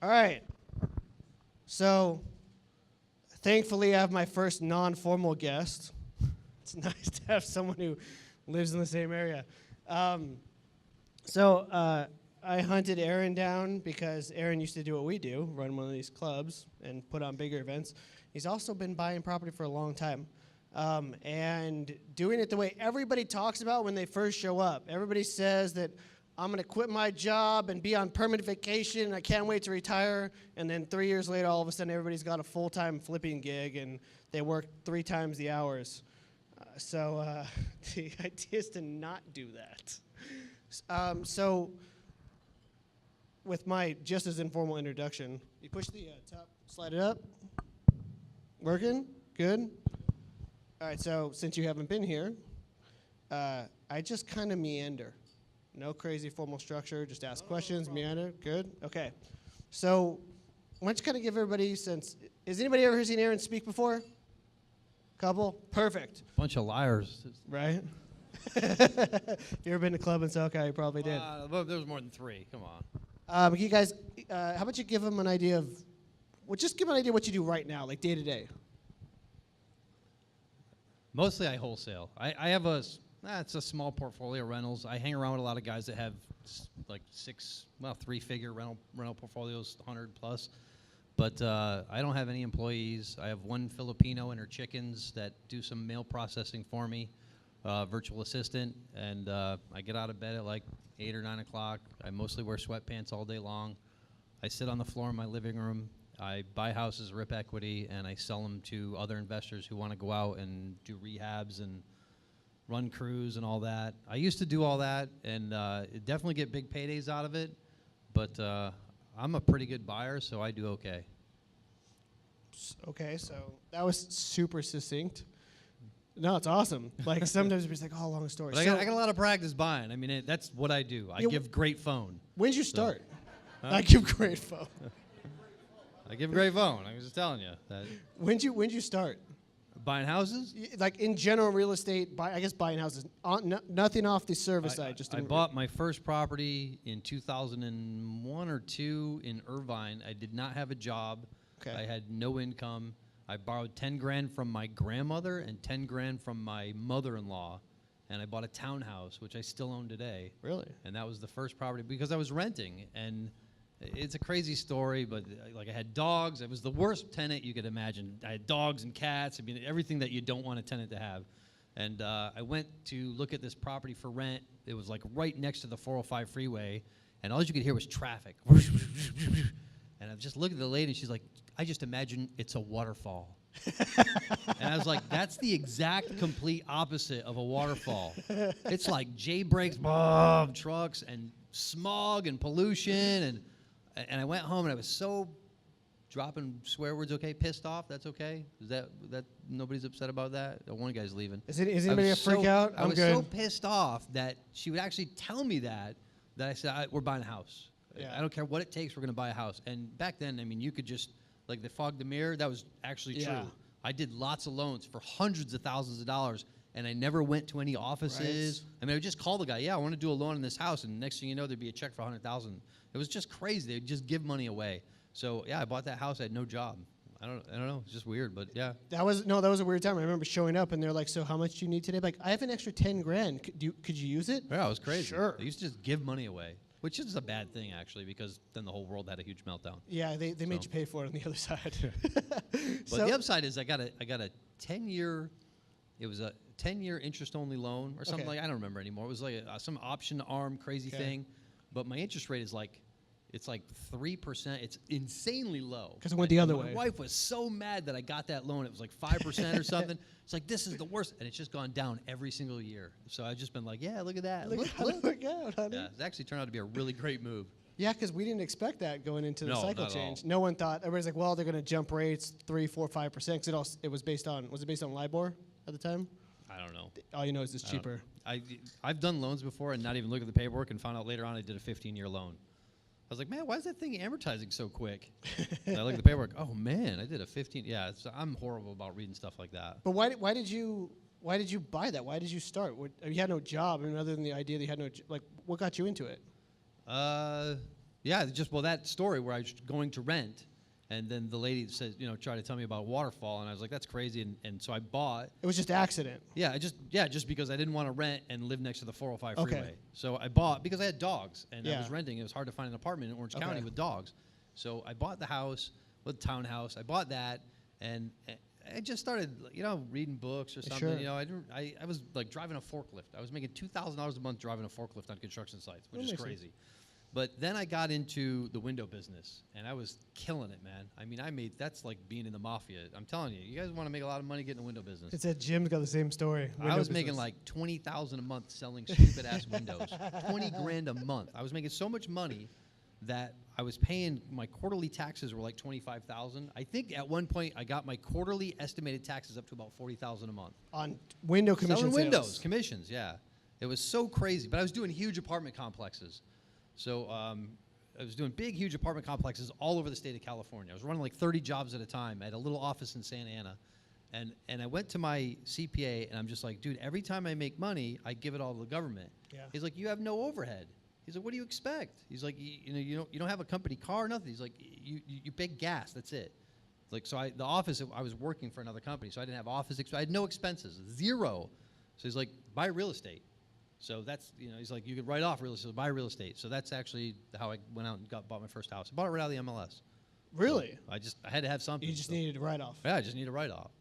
All right. So, thankfully, I have my first non-formal guest. It's nice to have someone who lives in the same area. I hunted Aaron down because Aaron used to do what we do, run one of these clubs and put on bigger events. He's also been buying property for a long time and doing it the way everybody talks about when they first show up. Everybody says that I'm going to quit my job and be on permanent vacation, and I can't wait to retire. And then 3 years later, all of a sudden, everybody's got a full-time flipping gig, and they work 3 times the hours. The idea is to not do that. With my just as informal introduction, you push the top, slide it up. Working? Good? All right, so since you haven't been here, I just kind of meander. No crazy formal structure, just ask questions, meander. Good? Okay. So why don't you kind of give everybody a sense. Has anybody ever seen Aaron speak before? Couple? Perfect. Bunch of liars. Right? You ever been to club in SoCal? You probably did. There was more than 3. Come on. You guys, how about you give them an idea of, just give them an idea of what you do right now, like day to day. Mostly I wholesale. I have it's a small portfolio of rentals. I hang around with a lot of guys that have like 3-figure rental portfolios, 100 plus. But I don't have any employees. I have 1 Filipino and her chickens that do some mail processing for me, virtual assistant. And I get out of bed at like 8 or 9 o'clock. I mostly wear sweatpants all day long. I sit on the floor in my living room. I buy houses, rip equity, and I sell them to other investors who want to go out and do rehabs and run crews and all that. I used to do all that and definitely get big paydays out of it, but I'm a pretty good buyer, so I do okay. Okay, so that was super succinct. No, it's awesome. Like sometimes it's like, oh, long story. But I got a lot of practice buying. I mean, that's what I do. I give great phone. When did you start? Huh? I give great phone. I give great phone. I was just telling you that. When did you start? Buying houses? Like in general real estate, I guess buying houses. Nothing off the service side. I bought my first property in 2001 or 2 in Irvine. I did not have a job. Okay. I had no income. I borrowed 10 grand from my grandmother and 10 grand from my mother-in-law, and I bought a townhouse, which I still own today. Really? And that was the first property because I was renting, and it's a crazy story, but like I had dogs. It was the worst tenant you could imagine. I had dogs and cats. I mean, everything that you don't want a tenant to have. And I went to look at this property for rent. It was like right next to the 405 freeway, and all you could hear was traffic. And I just looked at the lady, and she's like, I just imagine it's a waterfall. And I was like, that's the exact complete opposite of a waterfall. It's like J-brakes, trucks, and smog and pollution. And I went home, and I was so, dropping swear words okay, pissed off, that's okay? Is that nobody's upset about that? One guy's leaving. Is anybody a freak out? I was so pissed off that she would actually tell me that I said, we're buying a house. Yeah. I don't care what it takes, we're going to buy a house. And back then, I mean, you could just, like the fog the mirror, that was actually true. I did lots of loans for hundreds of thousands of dollars, and I never went to any offices. Right. I mean, I would just call the guy, I want to do a loan on this house, and next thing you know, there'd be a check for $100,000. It was just crazy. They would just give money away. So, yeah, I bought that house. I had no job. I don't know. It's just weird, but yeah. That was a weird time. I remember showing up, and they're like, so how much do you need today? Like, I have an extra 10 grand. Could you use it? Yeah, it was crazy. Sure. They used to just give money away, which is a bad thing, actually, because then the whole world had a huge meltdown. Yeah, they made you pay for it on the other side. But the upside is I got a 10-year, it was a 10-year interest-only loan or something like, I don't remember anymore. It was like some option arm crazy thing. But my interest rate is like, it's like 3%. It's insanely low. Because it went the other way. My wife was so mad that I got that loan. It was like 5% or something. It's like, this is the worst. And it's just gone down every single year. So I've just been like, yeah, look at that. Look out, honey. Yeah, it's actually turned out to be a really great move. Yeah, because we didn't expect that going into the cycle change. All. No one thought, everybody's like, well, they're going to jump rates 3, 4, 5%. Because it was based on LIBOR at the time? I don't know. All you know is it's cheaper. I've done loans before and not even looked at the paperwork and found out later on I did a 15-year loan. I was like, man, why is that thing amortizing so quick? And I look at the paperwork. Oh man, I did a 15. Yeah, I'm horrible about reading stuff like that. But why did you buy that? Why did you start? You had no job. I mean, other than the idea that you had no, like, what got you into it? Yeah, well, that story where I was going to rent, and then the lady said, tried to tell me about a waterfall, and I was like, that's crazy, and so I bought. It was just accident. Yeah, just because I didn't want to rent and live next to the 405 Okay. freeway. So I bought, because I had dogs, and I Yeah. was renting. It was hard to find an apartment in Orange Okay. County with dogs. So I bought the house, the townhouse. I bought that, and I just started, reading books or something. Sure. I was like driving a forklift. I was making $2,000 a month driving a forklift on construction sites, which is makes crazy. sense. But then I got into the window business, and I was killing it, man. I mean, that's like being in the mafia. I'm telling you, you guys want to make a lot of money getting a window business. It said Jim's got the same story. I was making like $20,000 a month selling stupid ass windows. 20 grand a month. I was making so much money that I was paying, my quarterly taxes were like 25,000. I think at one point I got my quarterly estimated taxes up to about 40,000 a month. on window commission Selling sales. windows, commissions, yeah. It was so crazy, but I was doing huge apartment complexes. So I was doing big, huge apartment complexes all over the state of California. I was running like 30 jobs at a time. I had a little office in Santa Ana. And I went to my CPA, and I'm just like, dude, every time I make money, I give it all to the government. Yeah. He's like, you have no overhead. He's like, what do you expect? He's like, you don't have a company car, nothing. He's like, you pay gas, that's it. Like, so the office, I was working for another company, so I didn't have office, I had no expenses, zero. So he's like, buy real estate. So that's, he's like, you could write off real estate, buy real estate. So that's actually how I went out and bought my first house. I bought it right out of the MLS. Really? So I had to have something. You just needed a write-off. Yeah, I just need a write-off.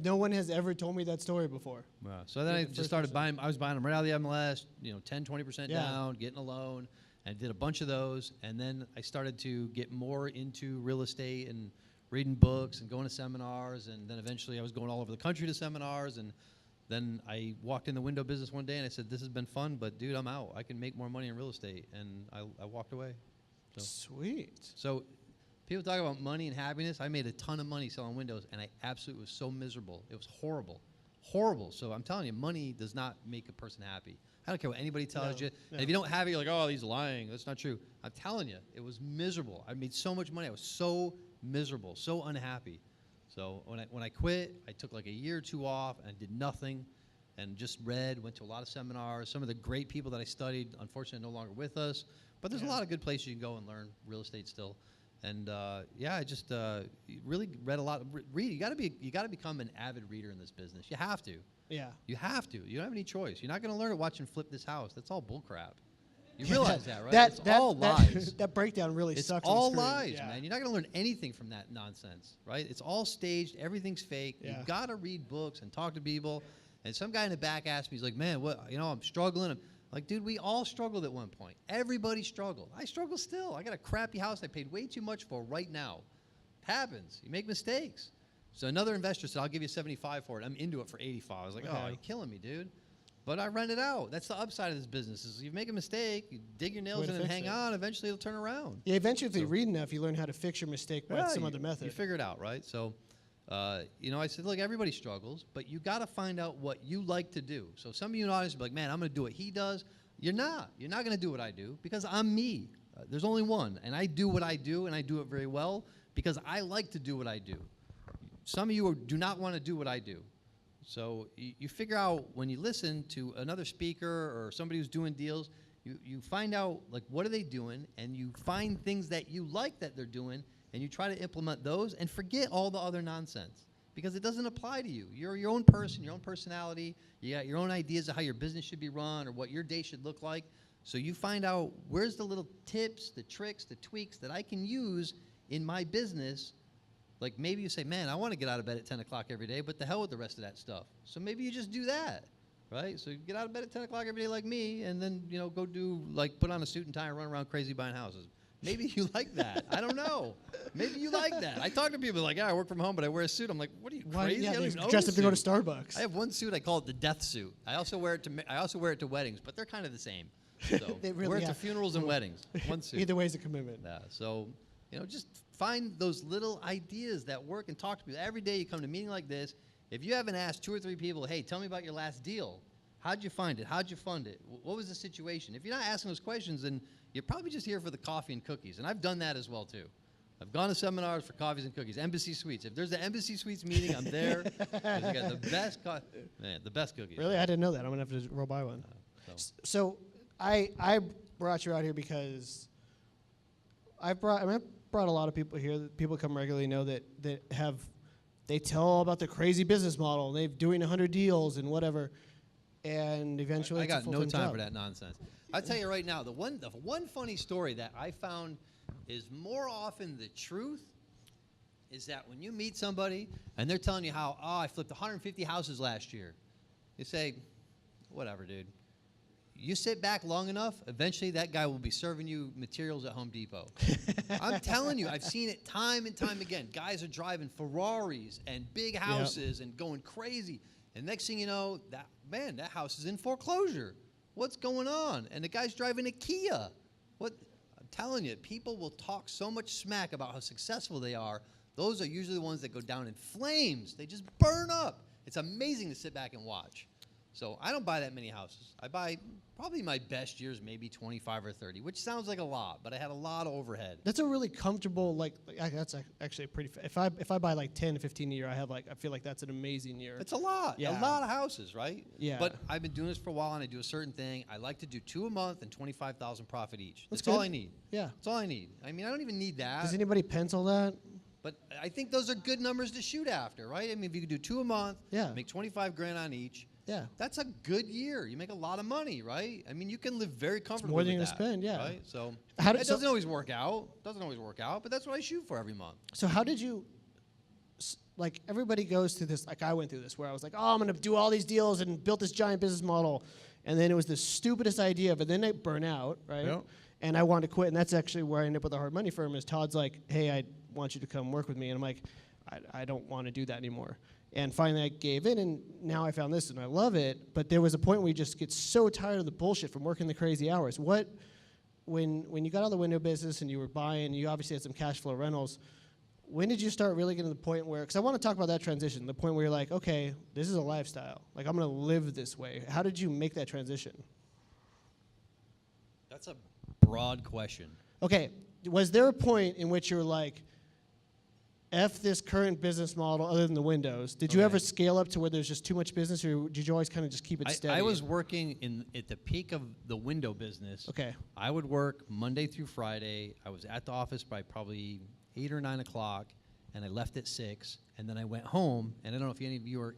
No one has ever told me that story before. Yeah. So then I just started buying. I was buying them right out of the MLS. 10, 20% Yeah. down, getting a loan, and did a bunch of those. And then I started to get more into real estate and reading books and going to seminars. And then eventually I was going all over the country to seminars. And then I walked in the window business one day and I said, "This has been fun, but dude, I'm out. I can make more money in real estate." And I walked away. Sweet. So people talk about money and happiness. I made a ton of money selling windows, and I absolutely was so miserable. It was horrible. Horrible. So I'm telling you, money does not make a person happy. I don't care what anybody tells you. No. And if you don't have it, you're like, oh, he's lying. That's not true. I'm telling you, it was miserable. I made so much money. I was so miserable, so unhappy. So when I quit, I took like a year or two off and did nothing and just read, went to a lot of seminars. Some of the great people that I studied, unfortunately, are no longer with us. But there's a lot of good places you can go and learn real estate still. And I just really read a lot. Read. You got to become an avid reader in this business. You have to. Yeah. You have to. You don't have any choice. You're not going to learn it watching Flip This House. That's all bullcrap. You realize that, right? It's all lies. That breakdown really It's sucks. all on the screen. lies, Yeah. man. You're not going to learn anything from that nonsense, right? It's all staged. Everything's fake. Yeah. You've got to read books and talk to people. And some guy in the back asked me, he's like, man, what? I'm struggling. I'm like, dude, we all struggled at one point. Everybody struggled. I struggle still. I got a crappy house I paid way too much for right now. It happens. You make mistakes. So another investor said, I'll give you 75 for it. I'm into it for 85. I was like, oh, you're killing me, dude. But I rent it out. That's the upside of this business is you make a mistake, you dig your nails in and hang on, eventually it'll turn around. Yeah, eventually if you read enough, you learn how to fix your mistake by some other method. You figure it out, right? So, I said, look, everybody struggles, but you got to find out what you like to do. So some of you in the audience will be like, man, I'm going to do what he does. You're not. You're not going to do what I do because I'm me. There's only one, and I do what I do, and I do it very well because I like to do what I do. Some of you do not want to do what I do. So you figure out when you listen to another speaker or somebody who's doing deals, you find out, like, what are they doing, and you find things that you like that they're doing, and you try to implement those and forget all the other nonsense because it doesn't apply to you. You're your own person, your own personality. You got your own ideas of how your business should be run or what your day should look like. So you find out where's the little tips, the tricks, the tweaks that I can use in my business. Like maybe you say, man, I want to get out of bed at 10 o'clock every day, but the hell with the rest of that stuff. So maybe you just do that, right? So you get out of bed at 10 o'clock every day like me and then, go do, like, put on a suit and tie and run around crazy buying houses. Maybe you like that. I don't know. Maybe you like that. I talk to people like, yeah, I work from home, but I wear a suit. I'm like, what are you, crazy? I don't even own dress a up to go to suit. Starbucks. I have one suit. I call it the death suit. I also wear it to weddings, but they're kind of the same. So They really wear it are. to funerals and weddings. One suit. Either way is a commitment. Yeah. So, just find those little ideas that work and talk to people. Every day you come to a meeting like this. If you haven't asked 2 or 3 people, hey, tell me about your last deal. How'd you find it? How'd you fund it? What was the situation? If you're not asking those questions, then you're probably just here for the coffee and cookies. And I've done that as well, too. I've gone to seminars for coffees and cookies. Embassy Suites. If there's an Embassy Suites meeting, I'm there. They got the best, the best cookies. Really? I didn't know that. I'm going to have to roll by one. So we're brought you out here because I brought a lot of people here. That people come regularly know that they tell all about the crazy business model. And they're doing 100 deals and whatever, and eventually I it's a got no full-time time job. for that nonsense. I'll tell you right now, the one funny story that I found is more often the truth is that when you meet somebody and they're telling you how, I flipped 150 houses last year, you say, whatever, dude. You sit back long enough, eventually that guy will be serving you materials at Home Depot. I'm telling you, I've seen it time and time again. Guys are driving Ferraris and big houses and going crazy. And next thing you know, that house is in foreclosure. What's going on? And the guy's driving a Kia. What? I'm telling you, people will talk so much smack about how successful they are. Those are usually the ones that go down in flames. They just burn up. It's amazing to sit back and watch. So I don't buy that many houses. I buy probably my best years, maybe 25 or 30, which sounds like a lot, but I had a lot of overhead. That's a really comfortable, that's actually a pretty, if I buy like 10 to 15 a year, I feel like that's an amazing year. It's a lot. Yeah. A lot of houses, right? Yeah. But I've been doing this for a while, and I do a certain thing. I like to do 2 a month and 25,000 profit each. That's all I need. Yeah. That's all I need. I mean, I don't even need that. Does anybody pencil that? But I think those are good numbers to shoot after, right? I mean, if you could do 2 a month, make 25 grand on each. Yeah. That's a good year. You make a lot of money, right? I mean, you can live very comfortably more than with you're that, gonna spend, yeah. Right? So it doesn't always work out. But that's what I shoot for every month. So how did you, like everybody goes through this, like I went through this, where I was like, I'm going to do all these deals and built this giant business model. And then it was the stupidest idea, but then I burn out, right? Yep. And I wanted to quit. And that's actually where I ended up with a hard money firm is Todd's like, hey, I want you to come work with me. And I'm like, I don't want to do that anymore. And finally I gave in, and now I found this, and I love it. But there was a point where you just get so tired of the bullshit from working the crazy hours. When you got out of the window business and you were buying, you obviously had some cash flow rentals, when did you start really getting to the point where, because I want to talk about that transition, the point where you're like, okay, this is a lifestyle. Like, I'm going to live this way. How did you make that transition? That's a broad question. Okay, was there a point in which you were like, F this current business model other than the windows? Did you ever scale up to where there's just too much business, or did you always kind of just keep it steady? I was working at the peak of the window business. Okay. I would work Monday through Friday. I was at the office by probably 8 or 9 o'clock, and I left at 6, and then I went home, and I don't know if any of you are,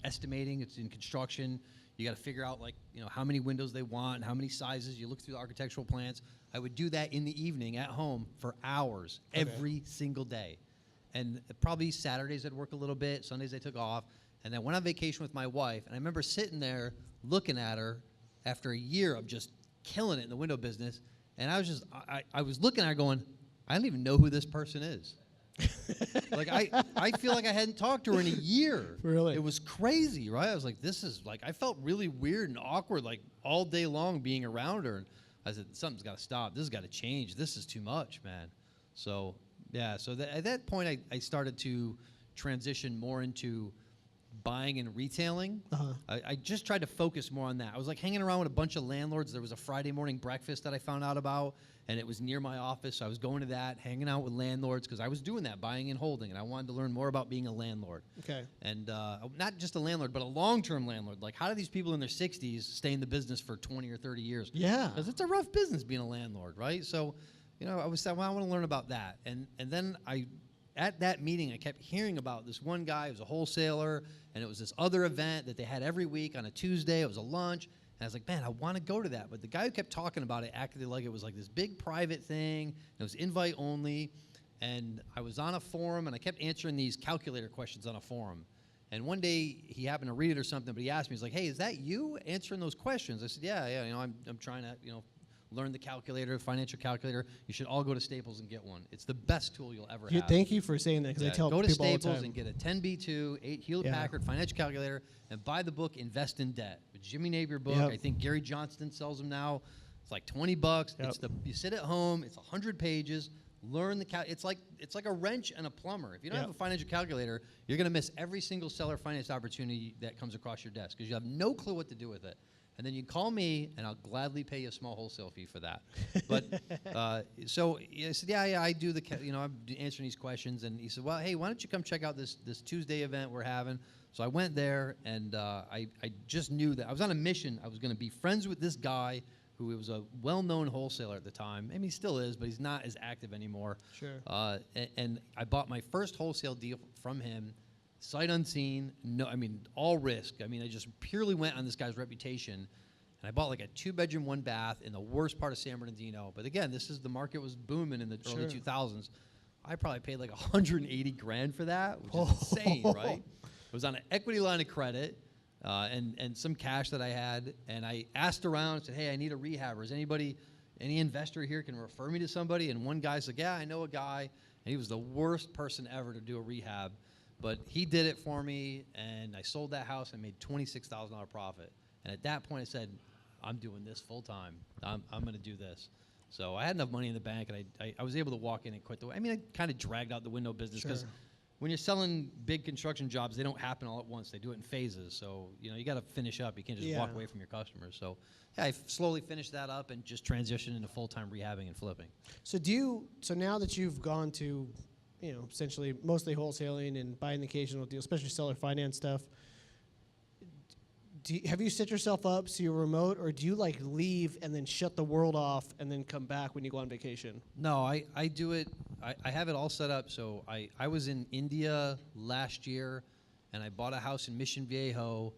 estimating. It's in construction. You got to figure out, how many windows they want and how many sizes. You look through the architectural plans. I would do that in the evening at home for hours every single day. And probably Saturdays I'd work a little bit, Sundays I took off, and I went on vacation with my wife, and I remember sitting there looking at her after a year of just killing it in the window business, and I was looking at her going, I don't even know who this person is. I feel like I hadn't talked to her in a year. Really? It was crazy, right? I was like, I felt really weird and awkward, all day long being around her. And I said, something's got to stop. This has got to change. This is too much, man. So, yeah. So at that point, I started to transition more into buying and retailing. I just tried to focus more on that. I was hanging around with a bunch of landlords. There was a Friday morning breakfast that I found out about, and it was near my office. So I was going to that, hanging out with landlords, because I was doing that, buying and holding, and I wanted to learn more about being a landlord. Okay. And not just a landlord, but a long-term landlord. How do these people in their 60s stay in the business for 20 or 30 years? Yeah. Because it's a rough business being a landlord, right? So, I was saying, well, I want to learn about that. And then at that meeting, I kept hearing about this one guy who was a wholesaler, and it was this other event that they had every week on a Tuesday. It was a lunch. And I was like, man, I want to go to that. But the guy who kept talking about it acted like it was this big private thing. It was invite only. And I was on a forum, and I kept answering these calculator questions on a forum. And one day, he happened to read it or something, but he asked me, he's like, hey, is that you answering those questions? I said, yeah, I'm trying to, learn the calculator, financial calculator. You should all go to Staples and get one. It's the best tool you'll ever have. Thank you for saying that, because I tell people all the time. Go to Staples and get a 10B2, Hewlett-Packard financial calculator, and buy the book Invest in Debt. It's Jimmy Napier book. I think Gary Johnston sells them now. It's like $20. Yep. You sit at home. It's 100 pages. Learn the it's like a wrench and a plumber. If you don't have a financial calculator, you're going to miss every single seller finance opportunity that comes across your desk, because you have no clue what to do with it. And then you call me, and I'll gladly pay you a small wholesale fee for that. But so I said, yeah, I do I'm answering these questions. And he said, well, hey, why don't you come check out this Tuesday event we're having? So I went there, and I just knew that I was on a mission. I was going to be friends with this guy who was a well-known wholesaler at the time. I mean, he still is, but he's not as active anymore. Sure. And I bought my first wholesale deal from him, sight unseen. No, I mean, all risk. I mean, I just purely went on this guy's reputation. And I bought like a 2-bedroom, 1-bath in the worst part of San Bernardino. But again, the market was booming in the early 2000s. I probably paid like $180,000 for that, which is insane, right? It was on an equity line of credit. And some cash that I had, and I asked around and said, hey, I need a rehabber. Is anybody, any investor here can refer me to somebody? And one guy said, yeah, I know a guy, and he was the worst person ever to do a rehab. But he did it for me, and I sold that house and made $26,000 profit. And at that point, I said, I'm doing this full time. I'm going to do this. So I had enough money in the bank, and I was able to walk in and quit the way. I mean, I kind of dragged out the window business because when you're selling big construction jobs, they don't happen all at once. They do it in phases. So, you know, you got to finish up. You can't just walk away from your customers. So, yeah, I slowly finished that up and just transitioned into full-time rehabbing and flipping. So so now that you've gone to, you know, essentially mostly wholesaling and buying the occasional deal, especially seller finance stuff, have you set yourself up so you're remote, or do you like leave and then shut the world off and then come back when you go on vacation? No, I do it. I have it all set up. So I was in India last year, and I bought a house in Mission Viejo.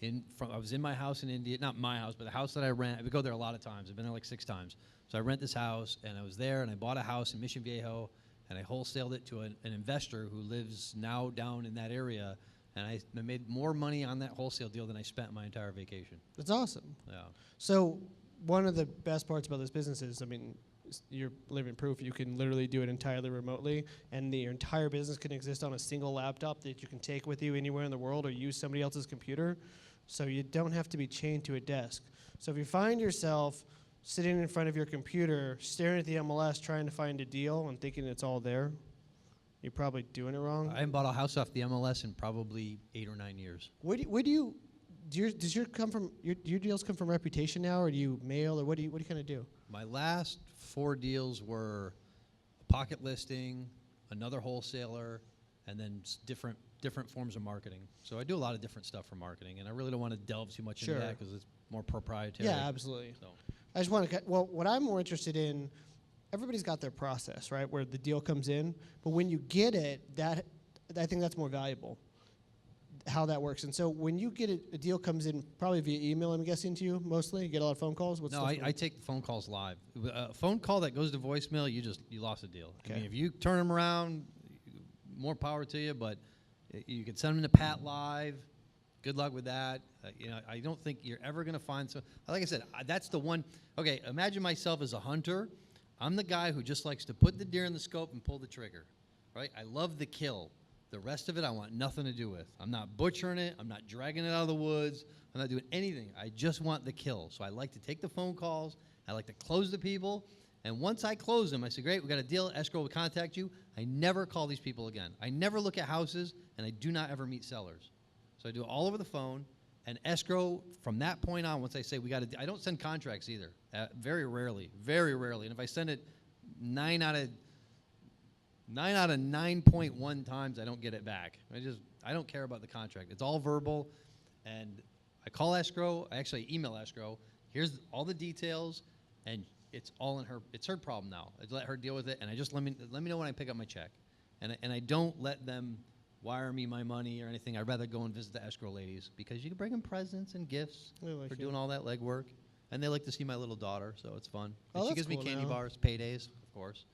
I was in my house in India, not my house, but the house that I rent. I would go there a lot of times. I've been there like 6 times. So I rent this house, and I was there, and I bought a house in Mission Viejo, and I wholesaled it to an investor who lives now down in that area. And I made more money on that wholesale deal than I spent my entire vacation. That's awesome. Yeah. So one of the best parts about this business is, I mean, you're living proof. You can literally do it entirely remotely, and your entire business can exist on a single laptop that you can take with you anywhere in the world or use somebody else's computer. So you don't have to be chained to a desk. So if you find yourself sitting in front of your computer, staring at the MLS, trying to find a deal and thinking it's all there, you're probably doing it wrong. I haven't bought a house off the MLS in probably 8 or 9 years. Does your deals come from reputation now, or do you mail, or what do you kind of do? My last 4 deals were a pocket listing, another wholesaler, and then different forms of marketing. So I do a lot of different stuff for marketing, and I really don't want to delve too much into that because it's more proprietary. Yeah, absolutely. So I just want to. Well, what I'm more interested in. Everybody's got their process, right, where the deal comes in. But when you get it, I think that's more valuable, how that works. And so when you get a deal comes in, probably via email, I'm guessing, to you mostly? You get a lot of phone calls? No, I take the phone calls live. A phone call that goes to voicemail, you lost a deal. Okay. I mean, if you turn them around, more power to you, but you can send them to Pat Live. Good luck with that. You know, I don't think you're ever going to find some. Like I said, that's the one. Okay, imagine myself as a hunter. I'm the guy who just likes to put the deer in the scope and pull the trigger, right? I love the kill. The rest of it I want nothing to do with. I'm not butchering it. I'm not dragging it out of the woods. I'm not doing anything. I just want the kill. So I like to take the phone calls. I like to close the people. And once I close them, I say, great, we got a deal. Escrow will contact you. I never call these people again. I never look at houses, and I do not ever meet sellers. So I do it all over the phone. And escrow, from that point on, once I say I don't send contracts either. Very rarely. And if I send it 9 out of 9.1 times, I don't get it back. I don't care about the contract. It's all verbal, and I call escrow. I actually email escrow. Here's all the details, and it's all in her. It's her problem now. I let her deal with it, and I just let me know when I pick up my check, and I don't let them wire me my money or anything. I'd rather go and visit the escrow ladies because you can bring them presents and gifts for doing all that legwork. And they like to see my little daughter, so it's fun. And she gives me candy bars, paydays, of course.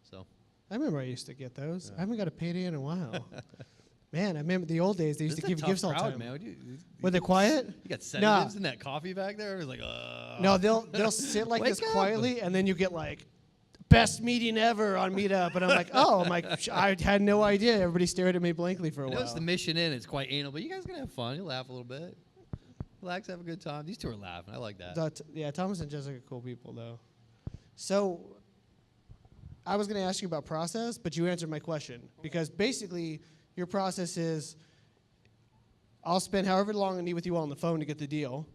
So I remember I used to get those. Yeah. I haven't got a payday in a while. Man, I remember the old days. They used to give gifts all the time. Man. Were they quiet? You got sedatives in that coffee back there? It was like, No, they'll sit like this quietly, and then you get like, best meeting ever on Meetup, and I'm like, I had no idea. Everybody stared at me blankly for a while. It's the mission in. It's quite anal, but you guys are gonna have fun. You laugh a little bit, relax, have a good time. These two are laughing. I like that. Yeah, Thomas and Jessica are cool people, though. So, I was gonna ask you about process, but you answered my question because basically your process is, I'll spend however long I need with you on the phone to get the deal.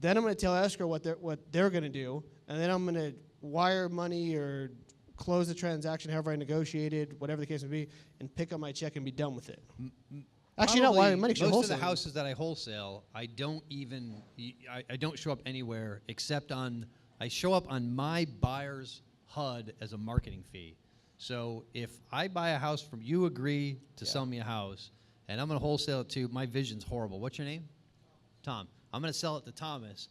Then I'm gonna tell escrow what they're gonna do, and then I'm gonna wire money or close the transaction however I negotiated, whatever the case may be, and pick up my check and be done with it. Actually, not wiring money. Most of the houses that I wholesale, I don't show up anywhere except on I show up on my buyer's HUD as a marketing fee. So if I buy a house from you, agree to sell me a house, and I'm going to wholesale it to, my vision's horrible. What's your name? Tom. I'm going to sell it to Thomas.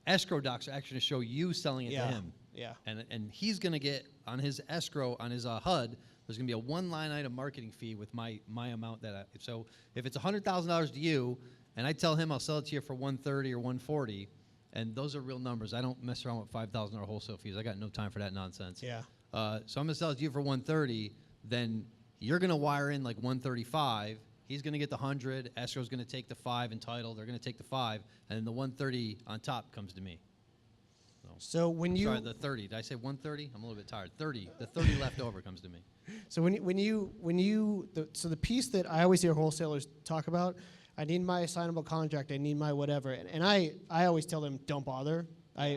Escrow docs are actually going to show you selling it to him. Yeah. And he's going to get on his escrow, on his HUD, there's going to be a one line item marketing fee with my amount so if it's $100,000 to you, and I tell him I'll sell it to you for $130 or $140, and those are real numbers. I don't mess around with $5,000 wholesale fees. I got no time for that nonsense. Yeah. So I'm going to sell it to you for $130, then you're going to wire in like $135. He's going to get the $100. Escrow's going to take the $5 in title. They're going to take the $5, and then the $130 on top comes to me. So when you Sorry, the 30. Did I say 130? I'm a little bit tired. 30. The 30 left over comes to me. So so the piece that I always hear wholesalers talk about, I need my assignable contract, I need my whatever, and I always tell them don't bother.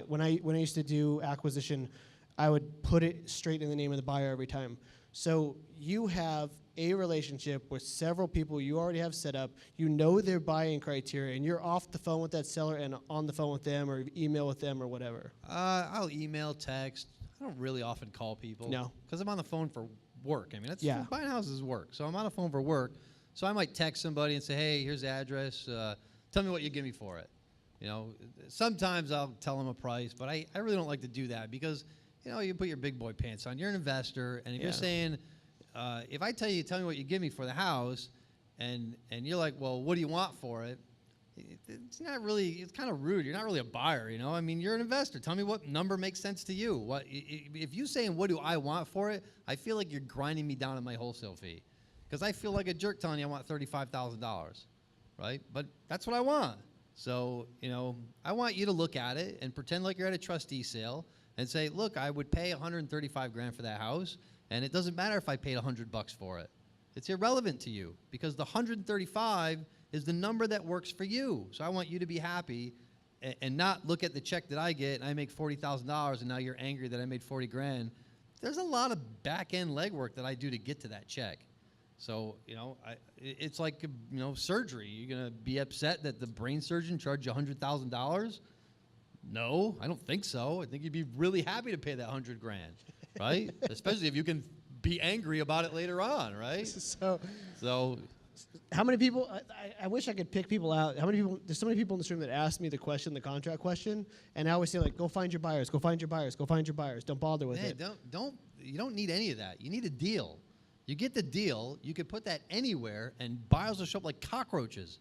When I used to do acquisition, I would put it straight in the name of the buyer every time. So you have a relationship with several people you already have set up. You know their buying criteria, and you're off the phone with that seller and on the phone with them or email with them or whatever. I'll email, text. I don't really often call people. No. Because I'm on the phone for work. I mean, buying houses is work. So I'm on the phone for work. So I might text somebody and say, hey, here's the address. Tell me what you give me for it. You know, sometimes I'll tell them a price, but I really don't like to do that because, you know, you put your big boy pants on. You're an investor, and if you're saying, if I tell me what you give me for the house, and you're like, well, what do you want for it? It's not really. It's kind of rude. You're not really a buyer, you know. I mean, you're an investor. Tell me what number makes sense to you. What if you saying what do I want for it? I feel like you're grinding me down on my wholesale fee, because I feel like a jerk telling you I want $35,000, right? But that's what I want. So you know, I want you to look at it and pretend like you're at a trustee sale and say, look, I would pay $135,000 for that house. And it doesn't matter if I paid $100 for it. It's irrelevant to you because the 135 is the number that works for you. So I want you to be happy and not look at the check that I get and I make $40,000 and now you're angry that I made $40,000. There's a lot of back end legwork that I do to get to that check. So, you know, it's like, you know, surgery. You're going to be upset that the brain surgeon charged you $100,000? No, I don't think so. I think you'd be really happy to pay that $100,000. Right? Especially if you can be angry about it later on, right? So how many people, I wish I could pick people out. How many people, there's so many people in this room that ask me the contract question, and I always say, like, go find your buyers, go find your buyers, go find your buyers. Don't bother with it. You don't need any of that. You need a deal. You get the deal, you could put that anywhere, and buyers will show up like cockroaches.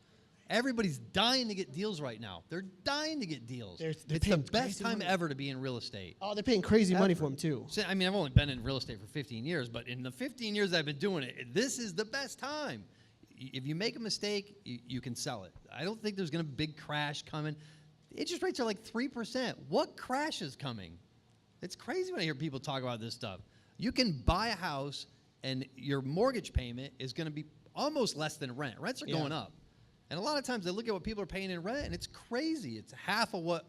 Everybody's dying to get deals right now. They're dying to get deals. They're it's the best time ever to be in real estate. Oh, they're paying crazy money for them, too. So, I mean, I've only been in real estate for 15 years, but in the 15 years I've been doing it, this is the best time. If you make a mistake, you can sell it. I don't think there's going to be a big crash coming. Interest rates are like 3%. What crash is coming? It's crazy when I hear people talk about this stuff. You can buy a house, and your mortgage payment is going to be almost less than rent. Rents are going up. And a lot of times they look at what people are paying in rent, and it's crazy. It's half of what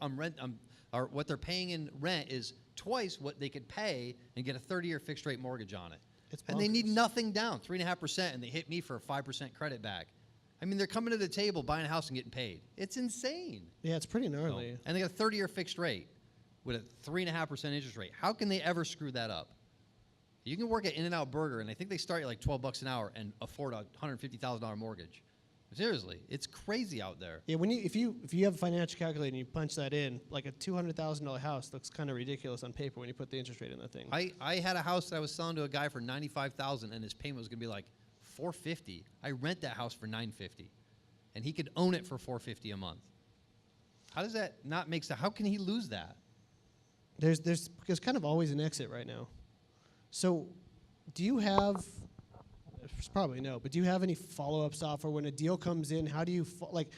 or what they're paying in rent is twice what they could pay and get a 30-year fixed-rate mortgage on it. And they need nothing down, 3.5%, and they hit me for a 5% credit back. I mean, they're coming to the table, buying a house, and getting paid. It's insane. Yeah, it's pretty gnarly. And they got a 30-year fixed rate with a 3.5% interest rate. How can they ever screw that up? You can work at In-N-Out Burger, and I think they start at like $12 an hour and afford a $150,000 mortgage. Seriously, it's crazy out there. Yeah, if you have a financial calculator and you punch that in, like a $200,000 house looks kind of ridiculous on paper when you put the interest rate in that thing. I had a house that I was selling to a guy for $95,000, and his payment was going to be like $450. I rent that house for $950, and he could own it for $450 a month. How does that not make sense? How can he lose that? There's kind of always an exit right now. So, do you have? Probably no, but do you have any follow-up software when a deal comes in? How do you like?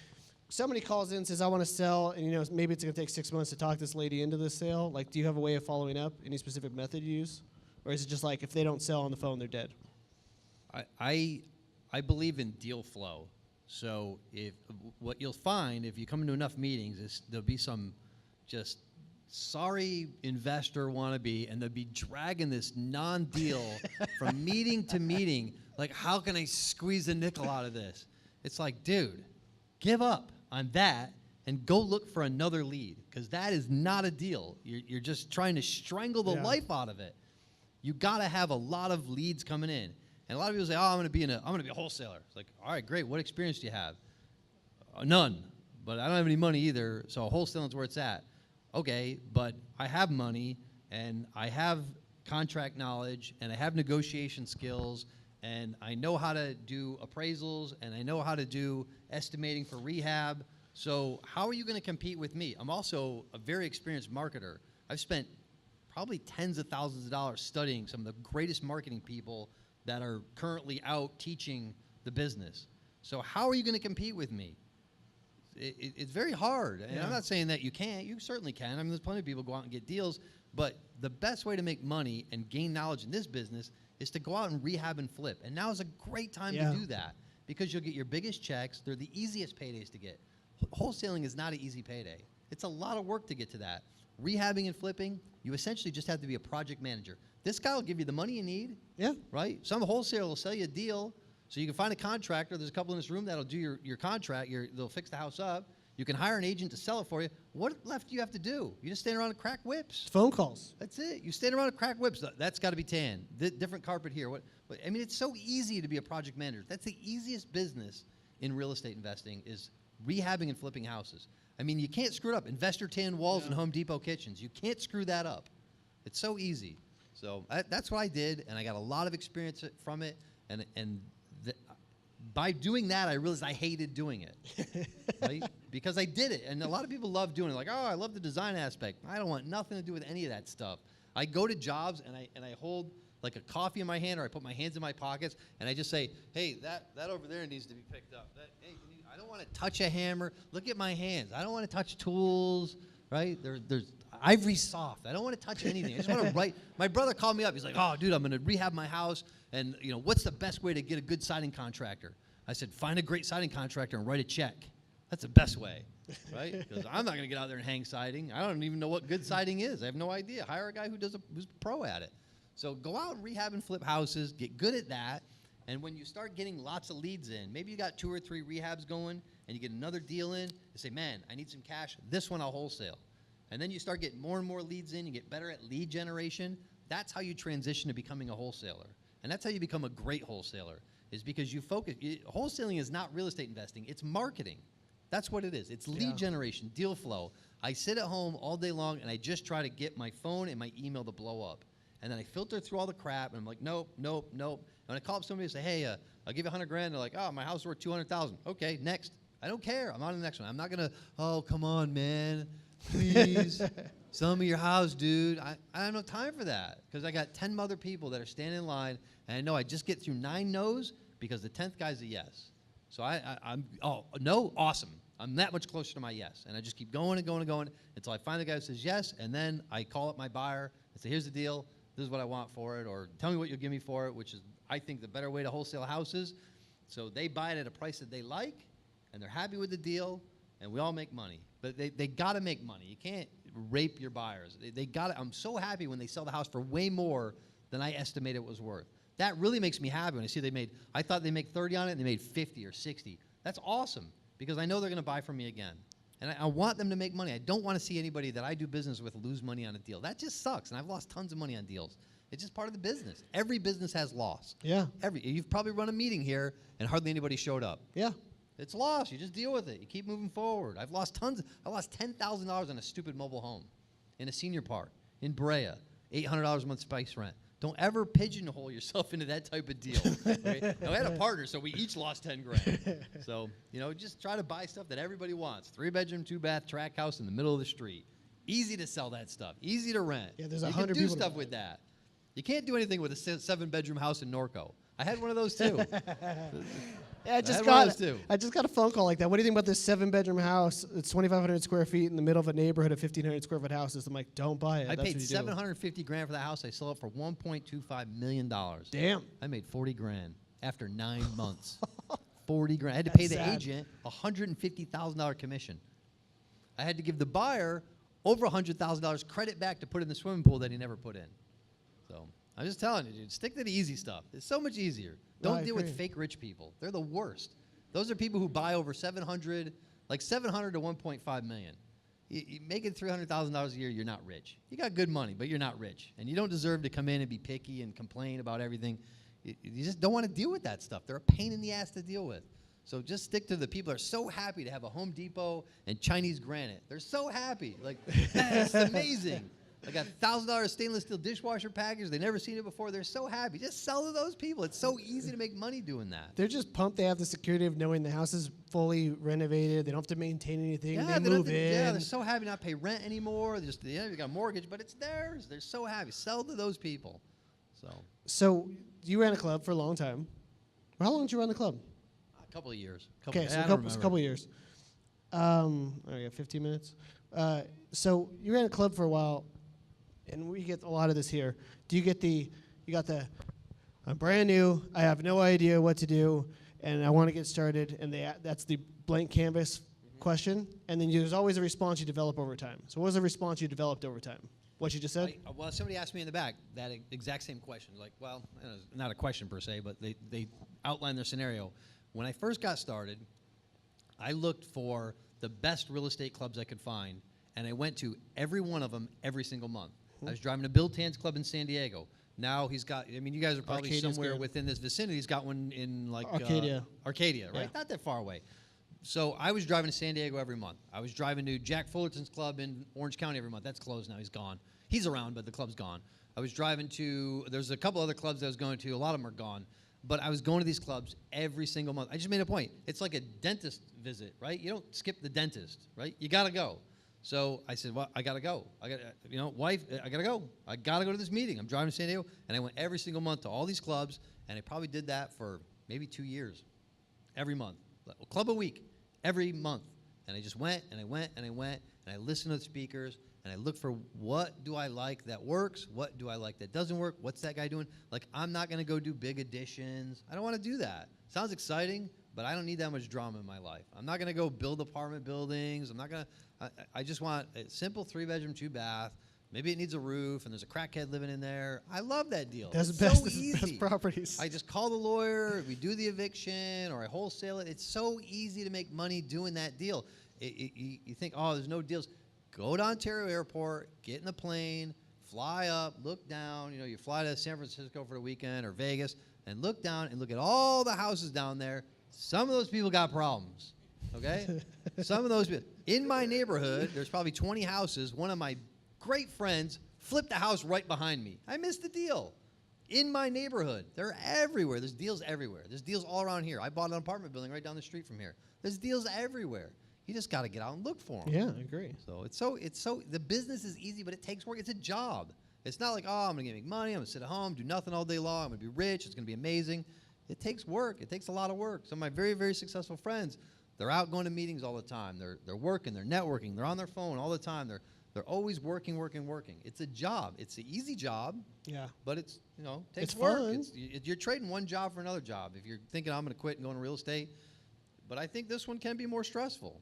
Somebody calls in and says, "I want to sell," and you know maybe it's going to take 6 months to talk this lady into this sale. Like, do you have a way of following up? Any specific method you use, or is it just like if they don't sell on the phone, they're dead? I believe in deal flow. So what you'll find if you come into enough meetings is there'll be some just sorry investor wannabe, and they'll be dragging this non-deal from meeting to meeting. Like, how can I squeeze a nickel out of this? It's like, dude, give up on that and go look for another lead, because that is not a deal. You're just trying to strangle the life out of it. You got to have a lot of leads coming in. And a lot of people say, "Oh, I'm going to be a wholesaler." It's like, "All right, great. What experience do you have?" None. But I don't have any money either, so wholesaling is where it's at. Okay, but I have money, and I have contract knowledge, and I have negotiation skills, and I know how to do appraisals, and I know how to do estimating for rehab. So how are you going to compete with me? I'm also a very experienced marketer. I've spent probably tens of thousands of dollars studying some of the greatest marketing people that are currently out teaching the business. So how are you going to compete with me? It's very hard. And I'm not saying that you can't. You certainly can. I mean, there's plenty of people go out and get deals. But the best way to make money and gain knowledge in this business is to go out and rehab and flip. And now is a great time to do that, because you'll get your biggest checks. They're the easiest paydays to get. Wholesaling is not an easy payday. It's a lot of work to get to that. Rehabbing and flipping, you essentially just have to be a project manager. This guy will give you the money you need. Yeah. Right? Some wholesaler will sell you a deal. So you can find a contractor. There's a couple in this room that'll do your contract. They'll fix the house up. You can hire an agent to sell it for you. What left do you have to do? You just stand around and crack whips. Phone calls. That's it. You stand around and crack whips. That's got to be tan. Different carpet here. I mean, it's so easy to be a project manager. That's the easiest business in real estate investing, is rehabbing and flipping houses. I mean, you can't screw it up. Investor tan walls and Home Depot kitchens. You can't screw that up. It's so easy. So that's what I did, and I got a lot of experience from it. By doing that, I realized I hated doing it, right? Because I did it, and a lot of people love doing it. Like, oh, I love the design aspect. I don't want nothing to do with any of that stuff. I go to jobs, and I hold like a coffee in my hand, or I put my hands in my pockets, and I just say, hey, that over there needs to be picked up. I don't want to touch a hammer. Look at my hands. I don't want to touch tools, right? There's ivory soft. I don't want to touch anything. I just want to write. My brother called me up. He's like, oh, dude, I'm going to rehab my house, and what's the best way to get a good siding contractor? I said, find a great siding contractor and write a check. That's the best way, right? Because I'm not going to get out there and hang siding. I don't even know what good siding is. I have no idea. Hire a guy who's a pro at it. So go out and rehab and flip houses. Get good at that. And when you start getting lots of leads in, maybe you got 2 or 3 rehabs going, and you get another deal in, you say, man, I need some cash. This one I'll wholesale. And then you start getting more and more leads in. You get better at lead generation. That's how you transition to becoming a wholesaler. And that's how you become a great wholesaler, is because you focus. Wholesaling is not real estate investing. It's marketing. That's what it is. It's lead generation, deal flow. I sit at home all day long, and I just try to get my phone and my email to blow up. And then I filter through all the crap, and I'm like, nope, nope, nope. And I call up somebody and say, hey, I'll give you $100,000. They're like, oh, my house is worth $200,000. Okay, next. I don't care. I'm on to the next one. I'm not going to, oh, come on, man. Please. Sell me your house, dude. I have no time for that, because I got 10 other people that are standing in line, and I know I just get through 9 no's because the 10th guy's a yes. So I'm oh, no, awesome. I'm that much closer to my yes. And I just keep going and going and going until I find the guy who says yes, and then I call up my buyer and say, here's the deal. This is what I want for it, or tell me what you'll give me for it, which is, I think, the better way to wholesale houses. So they buy it at a price that they like, and they're happy with the deal, and we all make money. But they got to make money. You can't rape your buyers. They got to. I'm so happy when they sell the house for way more than I estimated it was worth. That really makes me happy when I see I thought they make 30 on it, and they made 50 or 60. That's awesome, because I know they're going to buy from me again. And I want them to make money. I don't want to see anybody that I do business with lose money on a deal. That just sucks, and I've lost tons of money on deals. It's just part of the business. Every business has loss. Yeah. You've probably run a meeting here, and hardly anybody showed up. Yeah. It's loss. You just deal with it. You keep moving forward. I've lost tons. I lost $10,000 on a stupid mobile home in a senior park in Brea, $800 a month space rent. Don't ever pigeonhole yourself into that type of deal. Right? Now, we had a partner, so we each lost 10 grand. So, just try to buy stuff that everybody wants. 3-bedroom, 2-bath, track house in the middle of the street. Easy to sell that stuff. Easy to rent. Yeah, there's 100 people. You can do stuff with that. You can't do anything with a 7-bedroom house in Norco. I had one of those too. Yeah, I just got a phone call like that. What do you think about this 7-bedroom house? It's 2,500 square feet in the middle of a neighborhood of 1,500 square foot houses. I'm like, don't buy it. I paid $750 grand for that house. I sold it for $1.25 million. Damn. I made 40 grand after 9 months. 40 grand. I had to pay the agent $150,000 commission. I had to give the buyer over $100,000 credit back to put in the swimming pool that he never put in. So I'm just telling you, dude, stick to the easy stuff. It's so much easier. Don't deal with fake rich people. They're the worst. Those are people who buy over 700, Like 700 to 1.5 million. You making $300,000 a year, you're not rich. You got good money, but you're not rich. And you don't deserve to come in and be picky and complain about everything. You just don't want to deal with that stuff. They're a pain in the ass to deal with. So just stick to the people that are so happy to have a Home Depot and Chinese granite. They're so happy. Like, that's amazing. Like a $1,000 stainless steel dishwasher package. They've never seen it before. They're so happy. Just sell to those people. It's so easy to make money doing that. They're just pumped. They have the security of knowing the house is fully renovated. They don't have to maintain anything. Yeah, they move in. Yeah, they're so happy not pay rent anymore. They just, you got a mortgage, but it's theirs. They're so happy. Sell to those people. So you ran a club for a long time. How long did you run the club? A couple of years. Okay, so a couple of years. I got 15 minutes. So you ran a club for a while, and we get a lot of this here. Do you get you got the, I'm brand new, I have no idea what to do, and I want to get started, and that's the blank canvas question, and then there's always a response you develop over time. So what was the response you developed over time? What you just said? Well, somebody asked me in the back that exact same question. Like, well, not a question per se, but they outlined their scenario. When I first got started, I looked for the best real estate clubs I could find, and I went to every one of them every single month. I was driving to Bill Tan's club in San Diego. Now he's got, I mean, you guys are probably Arcadia's somewhere good. within this vicinity. He's got one in like Arcadia. Arcadia, right? Yeah. Not that far away. So I was driving to San Diego every month. I was driving to Jack Fullerton's club in Orange County every month. That's closed now. He's gone. He's around, but the club's gone. I was driving to, there's a couple other clubs I was going to. A lot of them are gone. But I was going to these clubs every single month. I just made a point. It's like a dentist visit, right? You don't skip the dentist, right? You got to go. So I said, well, I got to go. I got, wife, I got to go. I got to go to this meeting. I'm driving to San Diego. And I went every single month to all these clubs. And I probably did that for maybe 2 years. Every month. A club a week. Every month. And I just went, and I went, and I went. And I listened to the speakers. And I look for what do I like that works, what do I like that doesn't work, what's that guy doing? Like, I'm not going to go do big additions. I don't want to do that. Sounds exciting, but I don't need that much drama in my life. I'm not going to go build apartment buildings. I'm not going to, I just want a simple 3-bedroom, 2-bath. Maybe it needs a roof, and there's a crackhead living in there. I love that deal. That's it's best, so easy. best properties. I just call the lawyer, we do the eviction, or I wholesale it. It's so easy to make money doing that deal. You think, oh, there's no deals. Go to Ontario Airport, get in the plane, fly up, look down. You fly to San Francisco for the weekend or Vegas, and look down and look at all the houses down there. Some of those people got problems, okay? Some of those people. In my neighborhood, there's probably 20 houses. One of my great friends flipped a house right behind me. I missed the deal. In my neighborhood. They're everywhere. There's deals everywhere. There's deals all around here. I bought an apartment building right down the street from here. There's deals everywhere. You just got to get out and look for them. Yeah, I agree. So it's so the business is easy, but it takes work. It's a job. It's not like, oh, I'm going to make money. I'm going to sit at home, do nothing all day long. I'm going to be rich. It's going to be amazing. It takes work. It takes a lot of work. Some of my very, very successful friends, they're out going to meetings all the time. They're working. They're networking. They're on their phone all the time. They're always working. It's a job. It's an easy job. Yeah. But it's takes It's work. fun. You're trading one job for another job. If you're thinking I'm going to quit and go into real estate, but I think this one can be more stressful.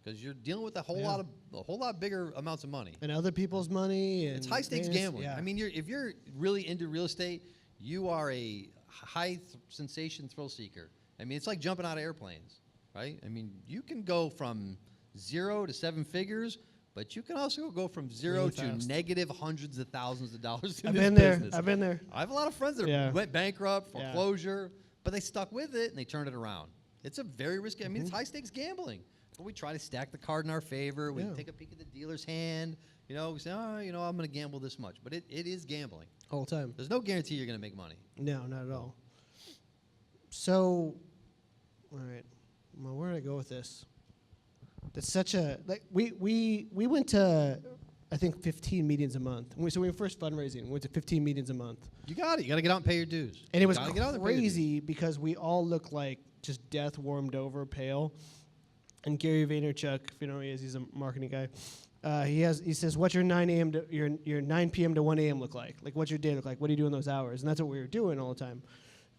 Because you're dealing with a whole lot bigger amounts of money. And other people's money. And it's high stakes gambling. Yeah. I mean, if you're really into real estate, you are a high sensation thrill seeker. I mean, it's like jumping out of airplanes, right? I mean, you can go from 0 to 7 figures, but you can also go from 0 Really to fast. negative hundreds of thousands of dollars in I've this been there. business. I've been there. I have a lot of friends that went bankrupt, foreclosure, but they stuck with it and they turned it around. It's a very risky. I mean, it's high stakes gambling. But we try to stack the card in our favor. We take a peek at the dealer's hand. We say, oh, I'm going to gamble this much. But it is gambling. All the time. There's no guarantee you're going to make money. No, not at all. So, all right. Well, where did I go with this? That's such a, like, we went to, I think, 15 meetings a month. So we were first fundraising. We went to 15 meetings a month. You got it. You got to get out and pay your dues. And it was crazy because we all looked like just death warmed over, pale. And Gary Vaynerchuk, if you know who he is, he's a marketing guy. He says, "What's your 9 a.m. to your 9 p.m. to 1 a.m. look like? Like, what's your day look like? What do you do in those hours?" And that's what we were doing all the time.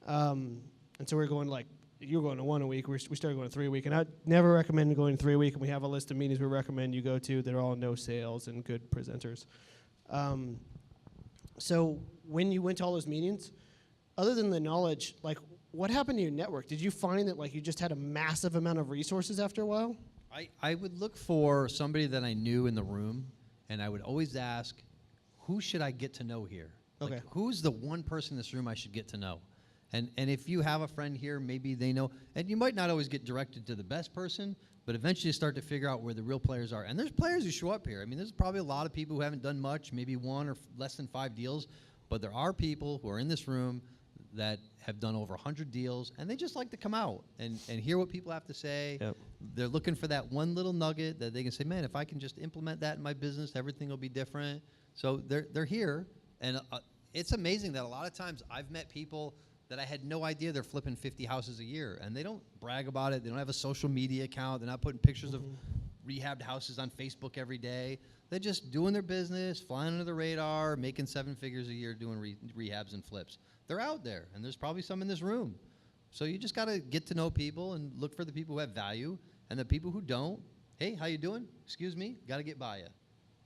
And so we were going you were going to 1 a week. We started going to 3 a week. And I'd never recommend going 3 a week. And we have a list of meetings we recommend you go to that are all no sales and good presenters. So when you went to all those meetings, other than the knowledge, like, what happened to your network? Did you find that, like, you just had a massive amount of resources after a while? I would look for somebody that I knew in the room, and I would always ask, who should I get to know here? Okay. Like, who's the one person in this room I should get to know? And if you have a friend here, maybe they know. And you might not always get directed to the best person, but eventually you start to figure out where the real players are. And there's players who show up here. I mean, there's probably a lot of people who haven't done much, maybe one or less than 5 deals. But there are people who are in this room that have done over 100 deals, and they just like to come out and hear what people have to say. Yep. They're looking for that one little nugget that they can say, man, if I can just implement that in my business, everything will be different. So they're here, and it's amazing that a lot of times I've met people that I had no idea they're flipping 50 houses a year, and they don't brag about it. They don't have a social media account. They're not putting pictures of rehabbed houses on Facebook every day. They're just doing their business, flying under the radar, making 7 figures a year doing rehabs and flips. They're out there, and there's probably some in this room. So you just got to get to know people and look for the people who have value, and the people who don't, hey, how you doing? Excuse me, got to get by you,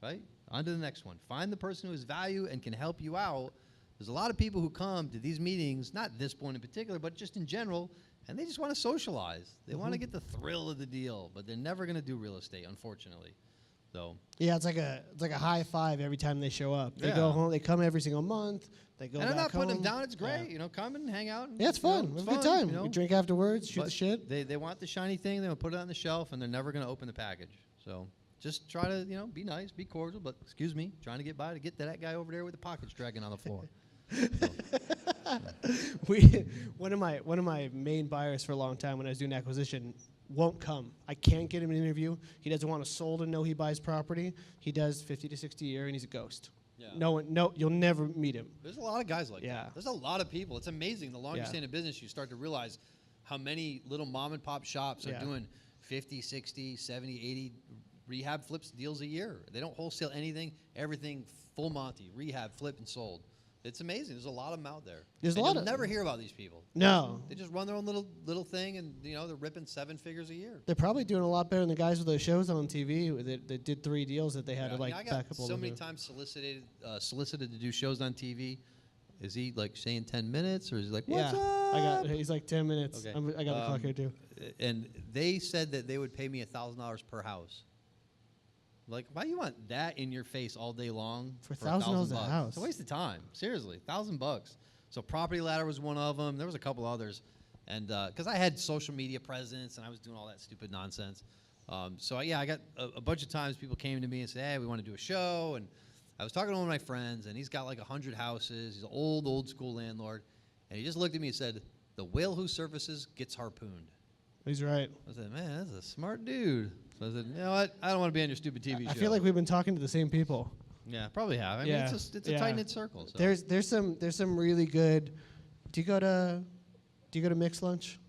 right? On to the next one. Find the person who has value and can help you out. There's a lot of people who come to these meetings, not this one in particular, but just in general, and they just want to socialize. They want to get the thrill of the deal, but they're never going to do real estate, unfortunately. So Yeah, it's like a high five every time they show up. They Yeah. go home. They come every single month. They go and back I'm not putting home. them down. It's great. Yeah. You know, come and hang out. And, Yeah, it's you know, fun. It's a good time. You know? We drink afterwards, shoot But the shit. They want the shiny thing. They want to put it on the shelf, and they're never going to open the package. So just try to, be nice, be cordial, but excuse me, trying to get by to get to that guy over there with the pockets dragging on the floor. One of my main buyers for a long time when I was doing acquisition won't come. I can't get him an interview. He doesn't want a soul to know he buys property. He does 50 to 60 a year, and he's a ghost. Yeah. No, you'll never meet him. There's a lot of guys like Yeah. that. There's a lot of people. It's amazing. The longer you Yeah. stay in a business, you start to realize how many little mom and pop shops are Yeah. doing 50, 60, 70, 80 rehab flips deals a year. They don't wholesale anything, everything full Monty, rehab, flip, and sold. It's amazing. There's a lot of them out there. There's a And lot you'll of- never hear about these people. No. They just run their own little thing, and they're ripping 7 figures a year. They're probably doing a lot better than the guys with those shows on TV that did 3 deals that they had to I back got up a so little many bit. times solicited to do shows on TV. Is he like saying 10 minutes, or is he like, what's up? He's like 10 minutes. Okay. I got the clock here too. And they said that they would pay me $1,000 per house. Like, why do you want that in your face all day long For $1,000 a $1,000? house. It's a waste of time. Seriously, $1,000. So Property Ladder was one of them. There was a couple others, and because I had social media presence and I was doing all that stupid nonsense. So I got a bunch of times people came to me and said, "Hey, we want to do a show." And I was talking to one of my friends, and he's got like 100 houses. He's an old school landlord, and he just looked at me and said, "The whale who surfaces gets harpooned." He's right. I said, man, that's a smart dude. So I said, you know what? I don't want to be on your stupid TV show. I feel like we've been talking to the same people. Yeah, probably have. I mean, Yeah. it's a Yeah. tight-knit circle. So. There's some really good. Do you go to mixed lunch?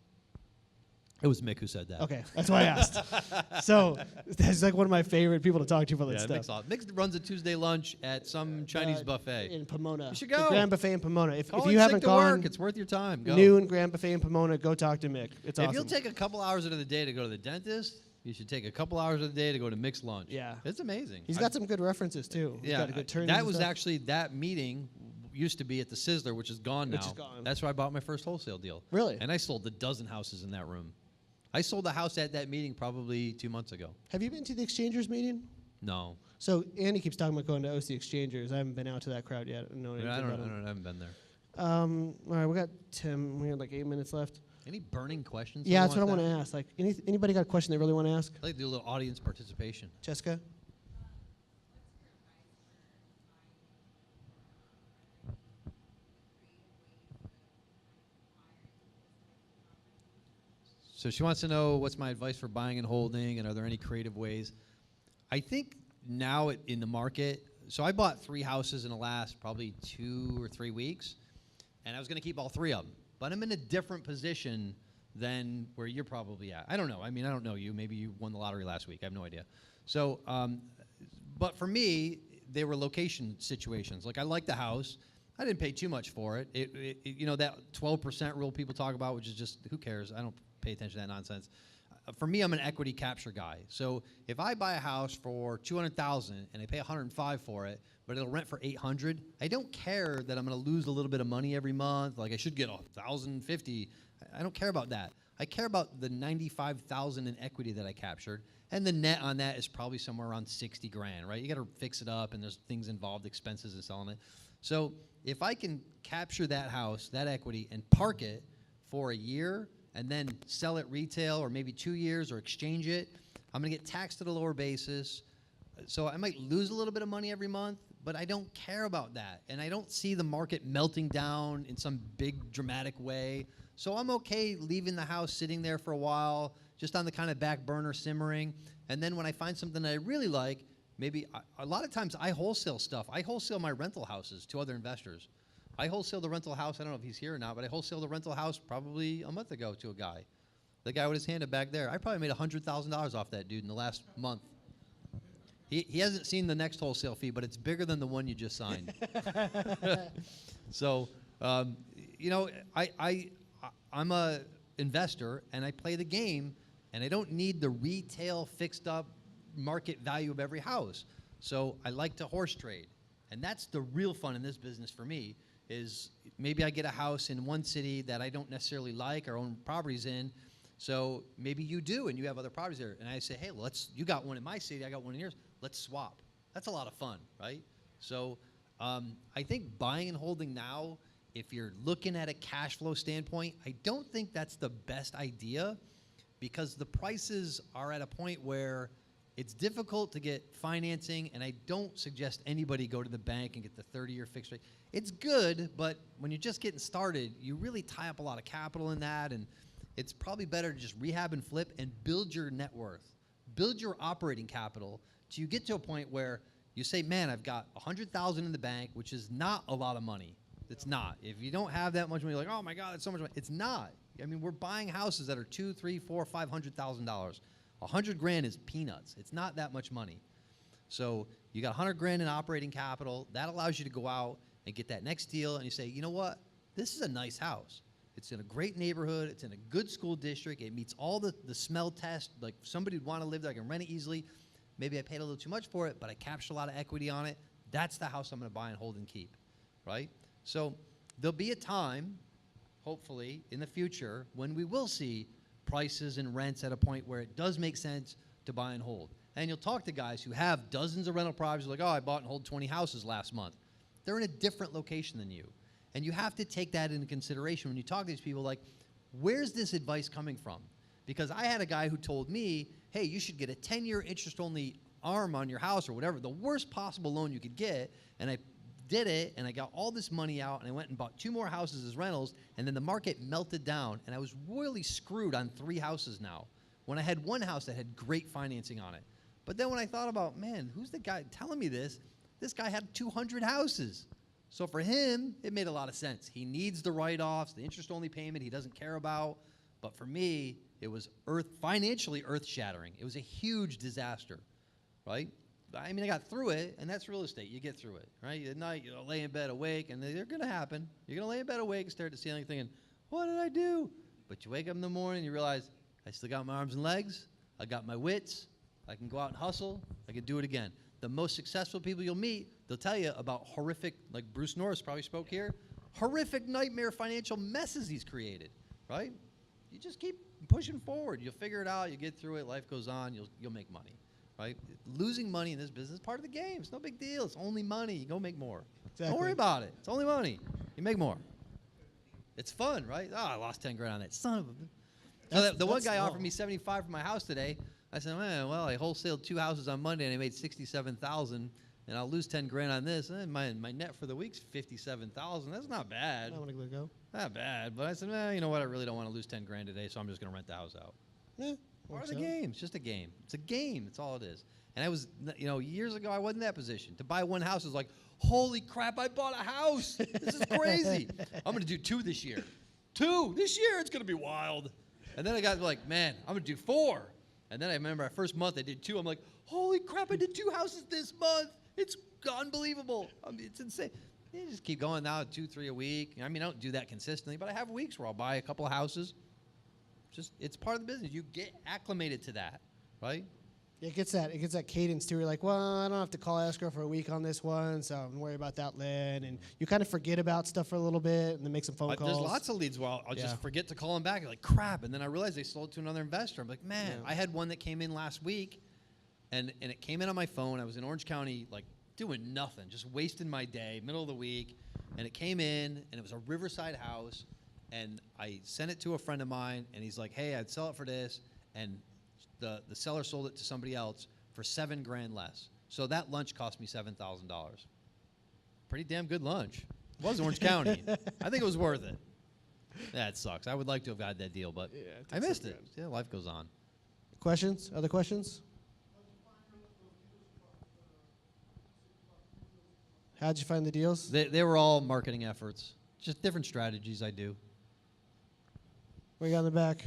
It was Mick who said that. Okay, that's why I asked. So that's like one of my favorite people to talk to for that Yeah, stuff. Mick runs a Tuesday lunch at some Chinese buffet. In Pomona. You should The go. Grand Buffet in Pomona. If Call you in haven't sick to gone, work. It's worth your time. Go. noon Grand Buffet in Pomona, go talk to Mick. It's If awesome. you'll take a couple hours out of the day to go to the dentist, you should take a couple hours of the day to go to Mick's lunch. Yeah. It's amazing. He's got some good references too. He's Yeah, got a good turn. that was actually that meeting used to be at the Sizzler, which is gone now. Which is gone. That's where I bought my first wholesale deal. Really? And I sold a dozen houses in that room. I sold a house at that meeting probably 2 months ago. Have you been to the Exchangers meeting? No, So Andy keeps talking about going to OC Exchangers. I haven't been out to that crowd yet. I don't know anything about them. I haven't been there. All right, we got Tim. We have like 8 minutes left. Any burning questions? Yeah, that's what I want to ask. Like, anybody got a question they really want to ask? I'd like to do a little audience participation. Jessica? So she wants to know what's my advice for buying and holding, and are there any creative ways? I think now in the market, so I bought 3 houses in the last probably 2 or 3 weeks, and I was going to keep all 3 of them. But I'm in a different position than where you're probably at. I don't know. I mean, I don't know you. Maybe you won the lottery last week. I have no idea. So, but for me, they were location situations. Like, I liked the house. I didn't pay too much for it. That 12% rule people talk about, which is just, who cares? I don't pay attention to that nonsense. For me, I'm an equity capture guy. So if I buy a house for $200,000 and I pay $105 for it, but it'll rent for $800, I don't care that I'm going to lose a little bit of money every month. Like, I should get $1,050. I don't care about that. I care about the 95,000 in equity that I captured, and the net on that is probably somewhere around 60 grand, right? You got to fix it up, and there's things involved, expenses in selling it. So if I can capture that house, that equity, and park it for a year, and then sell it retail, or maybe 2 years, or exchange it, I'm going to get taxed at a lower basis. So I might lose a little bit of money every month, but I don't care about that. And I don't see the market melting down in some big dramatic way. So I'm okay leaving the house sitting there for a while, just on the kind of back burner simmering. And then when I find something that I really like, maybe a lot of times I wholesale stuff. I wholesale my rental houses to other investors. I wholesale the rental house. I don't know if he's here or not, but I wholesale the rental house probably a month ago to a guy. The guy with his hand back there. I probably made $100,000 off that dude in the last month. He hasn't seen the next wholesale fee, but it's bigger than the one you just signed. So, you know, I'm a investor, and I play the game, and I don't need the retail fixed up market value of every house. So I like to horse trade. And that's the real fun in this business for me, is maybe I get a house in one city that I don't necessarily like or own properties in. So maybe you do, and you have other properties there. And I say, hey, you got one in my city, I got one in yours. Let's swap. That's a lot of fun, right? So I think buying and holding now, if you're looking at a cash flow standpoint, I don't think that's the best idea, because the prices are at a point where it's difficult to get financing, and I don't suggest anybody go to the bank and get the 30-year fixed rate. It's good, but when you're just getting started, you really tie up a lot of capital in that, and it's probably better to just rehab and flip and build your net worth, build your operating capital till you get to a point where you say, man, I've got $100,000 in the bank, which is not a lot of money. It's not. If you don't have that much money, you're like, oh my God, it's so much money. It's not. I mean, we're buying houses that are $200,000, $300,000, $400,000, $500,000. $100,000 is peanuts. It's not that much money. So you got $100,000 in operating capital. That allows you to go out and get that next deal, and you say, you know what? This is a nice house. It's in a great neighborhood. It's in a good school district. It meets all the smell test. Like, somebody would want to live there. I can rent it easily. Maybe I paid a little too much for it, but I captured a lot of equity on it. That's the house I'm going to buy and hold and keep, right? So there'll be a time, hopefully, in the future when we will see prices and rents at a point where it does make sense to buy and hold. And you'll talk to guys who have dozens of rental properties, like, oh, I bought and hold 20 houses last month. They're in a different location than you. And you have to take that into consideration when you talk to these people, like, where's this advice coming from? Because I had a guy who told me, hey, you should get a 10-year interest-only ARM on your house or whatever, the worst possible loan you could get. And I did it, and I got all this money out, and I went and bought 2 more houses as rentals, and then the market melted down, and I was royally screwed on 3 houses now, when I had 1 house that had great financing on it. But then when I thought about, man, who's the guy telling me this? This guy had 200 houses. So for him, it made a lot of sense. He needs the write-offs, the interest-only payment he doesn't care about. But for me, it was financially earth-shattering. It was a huge disaster, right? I mean, I got through it, and that's real estate. You get through it, right? At night, you lay in bed awake, and they're going to happen. You're going to lay in bed awake and stare at the ceiling thinking, what did I do? But you wake up in the morning, and you realize, I still got my arms and legs. I got my wits. I can go out and hustle. I can do it again. The most successful people you'll meet, they'll tell you about horrific, like Bruce Norris probably spoke here, horrific nightmare financial messes he's created, right? You just keep pushing forward. You'll figure it out. You get through it. Life goes on. You'll make money. Right? Losing money in this business is part of the game. It's no big deal. It's only money. You go make more. Exactly. Don't worry about it. It's only money. You make more. It's fun, right? Oh, I lost 10 grand on that. Son of a... So the one guy offered me 75 for my house today. I said, well, I wholesaled 2 houses on Monday and I made 67,000, and I'll lose 10 grand on this. And my net for the week's 57,000. That's not bad. I want to go. Not bad. But I said, you know what? I really don't want to lose 10 grand today, so I'm just going to rent the house out. Yeah. Part of the game. It's just a game. It's a game. That's all it is. And I was, years ago, I wasn't in that position. To buy 1 house is like, holy crap, I bought a house. This is crazy. I'm going to do 2 this year. 2 this year. It's going to be wild. And then I got like, man, I'm going to do 4. And then I remember our first month I did 2. I'm like, holy crap, I did 2 houses this month. It's unbelievable. It's insane. You just keep going now, 2, 3 a week. I mean, I don't do that consistently, but I have weeks where I'll buy a couple of houses. It's part of the business. You get acclimated to that, right? It gets that cadence too. You're like, well, I don't have to call escrow for a week on this one, so I'm worried about that lead. And you kind of forget about stuff for a little bit, and then make some phone calls. There's lots of leads where I'll just forget to call them back. Like, crap. And then I realize they sold to another investor. I'm like, man, I had one that came in last week, and it came in on my phone. I was in Orange County, like, doing nothing, just wasting my day, middle of the week. And it came in, and it was a riverside house. And I sent it to a friend of mine, and he's like, hey, I'd sell it for this. And the seller sold it to somebody else for $7,000 less. So that lunch cost me $7,000. Pretty damn good lunch. It was Orange County. I think it was worth it. That sucks. I would like to have had that deal, but I missed it. Yeah, life goes on. Questions? Other questions? How'd you find the deals? They were all marketing efforts. Just different strategies I do. What you got in the back?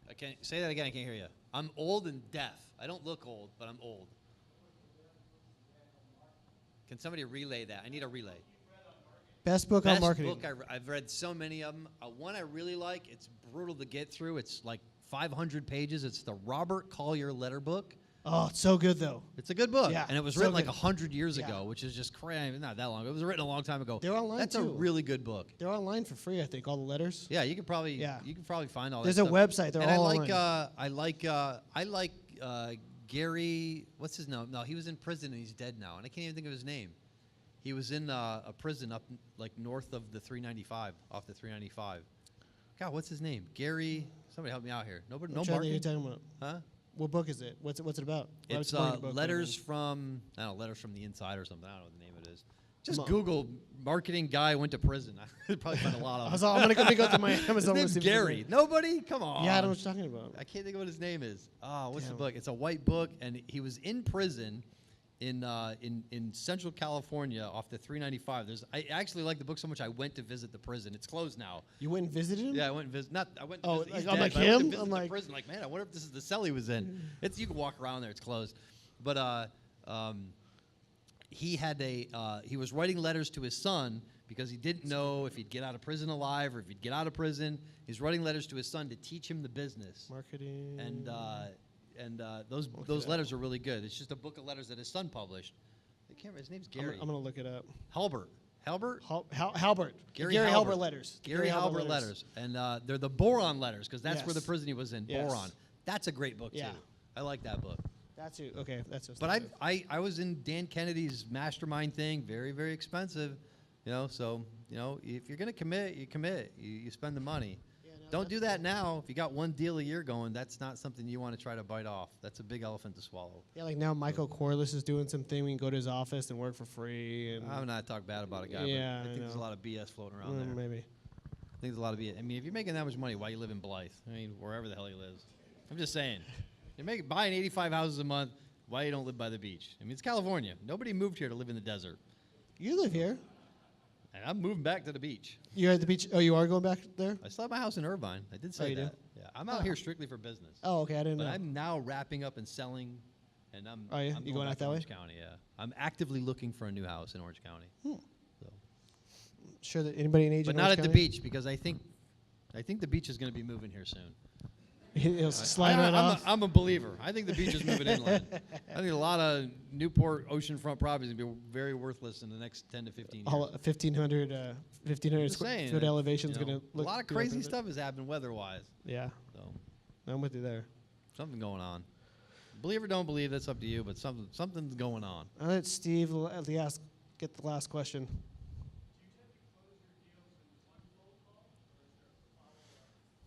I can't say that again. I can't hear you. I'm old and deaf. I don't look old, but I'm old. Can somebody relay that? I need a relay. Best book on marketing. Best book I've read so many of them. One I really like. It's brutal to get through. It's like 500 pages. It's the Robert Collier letter book. Oh, it's so good though. It's a good book. Yeah, and it was so written like good. 100 years ago, which is just crazy. Not that long ago. It was written a long time ago. They're online That's too. a really good book. They're online for free, I think, all the letters. Yeah, you can probably find all There's that a website. They're and all I like Gary, what's his name? No, he was in prison and he's dead now. And I can't even think of his name. He was in a prison up like north of the 395, off the 395. God, what's his name? Gary, somebody help me out here. Nobody, no Which one are you marketing? talking about? Huh? What book is it? What's it about? Why It's would you buy a book? letters from, I don't know, letters from the inside or something. I don't know what the name of it is. Just Come on. Google marketing guy went to prison. I'd probably find a lot of them. I'm gonna go through my His Amazon name's list. Gary. Nobody? Come on. Yeah, I know what you're talking about. I can't think of what his name is. Oh, what's the Damn. book? It's a white book, and he was in prison in Central California off the 395. I actually like the book so much I went to visit the prison. It's closed now. You went and visited him? Yeah, I went and visited. I went to Oh, visit. He's like- I'm dead, like but I went to him? visit I'm the like- prison. Like, man, I wonder if this is the cell he was in. You can walk around there. It's closed. But he was writing letters to his son because he didn't know if he'd get out of prison alive or if he'd get out of prison. He's writing letters to his son to teach him the business. Marketing. And those letters are really good. It's just a book of letters that his son published. I can't remember. His name's Gary. I'm gonna look it up. Halbert. Halbert. Gary Halbert letters. Gary Halbert letters. And they're the boron letters because that's where the Yes. prison he was in. Yes. Boron. That's a great book Yeah. too. I like that book. That's it. Okay, that's it. But I was in Dan Kennedy's mastermind thing. Very, very expensive. So if you're gonna commit, you commit. You spend the money. Don't do that now. If you got one deal a year going, that's not something you want to try to bite off. That's a big elephant to swallow. Yeah, like now Michael Corliss is doing something. We can go to his office and work for free. And I'm not talking bad about a guy, Yeah, but I I think there's a know. lot of BS floating around there. maybe. I think there's a lot of BS. I mean, if you're making that much money, why you live in Blythe? I mean, wherever the hell he lives. I'm just saying. You're buying 85 houses a month. Why you don't live by the beach? I mean, it's California. Nobody moved here to live in the desert. You live here. And I'm moving back to the beach. You're at the beach. Oh, you are going back there? I still have my house in Irvine. I did say you do? that. Yeah, I'm out here strictly for business. Oh, okay. I didn't But know. I'm now wrapping up and selling, and I'm. Oh, yeah? I'm You going back out to that way? Orange County, yeah. I'm actively looking for a new house in Orange County. So. Sure that anybody in age. But in not Orange at the County? beach because I think the beach is going to be moving here soon. He'll slide right off. I'm a believer. I think the beach is moving inland. I think a lot of Newport oceanfront properties will be very worthless in the next 10 to 15 years. All 1,500 Just square saying, foot elevation is you know, going to look. a lot of good up crazy in it. stuff has happened weather-wise. Yeah, So I'm with you there. something going on. Believe or don't believe, that's up to you. But something's going on. I'll let Steve get the last question.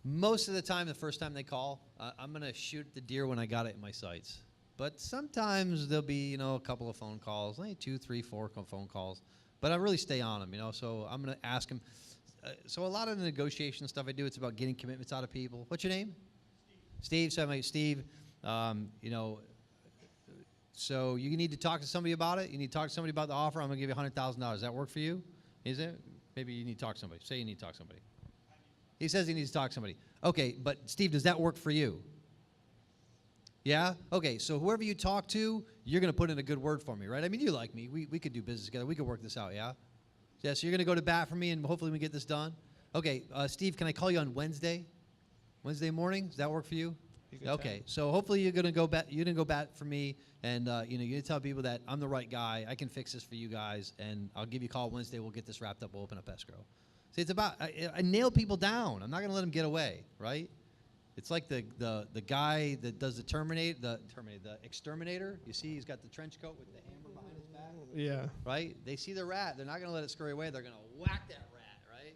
Most of the time, the first time they call, I'm going to shoot the deer when I got it in my sights. But sometimes there'll be, a couple of phone calls, like 2, 3, 4 phone calls. But I really stay on them, so I'm going to ask them. So a lot of the negotiation stuff I do, it's about getting commitments out of people. What's your name? Steve. So I'm like, Steve, so you need to talk to somebody about it. You need to talk to somebody about the offer. I'm going to give you $100,000. Does that work for you? Is it? Maybe you need to talk to somebody. Say you need to talk to somebody. He says he needs to talk to somebody. Okay, but Steve, does that work for you? Yeah? Okay, so whoever you talk to, you're going to put in a good word for me, right? I mean, you like me. We could do business together. We could work this out, yeah? Yeah, so you're going to go to bat for me, and hopefully we get this done? Okay, Steve, can I call you on Wednesday? Wednesday morning? Does that work for you? Be a good Okay, time. so hopefully you're gonna go back. You're gonna go back for me, and you're gonna tell people that I'm the right guy. I can fix this for you guys, and I'll give you a call Wednesday. We'll get this wrapped up. We'll open up escrow. See, it's about I nail people down. I'm not gonna let them get away, right? It's like the guy that does the exterminator. You see, he's got the trench coat with the hammer behind his back. Yeah. Right? They see the rat. They're not gonna let it scurry away. They're gonna whack that rat, right?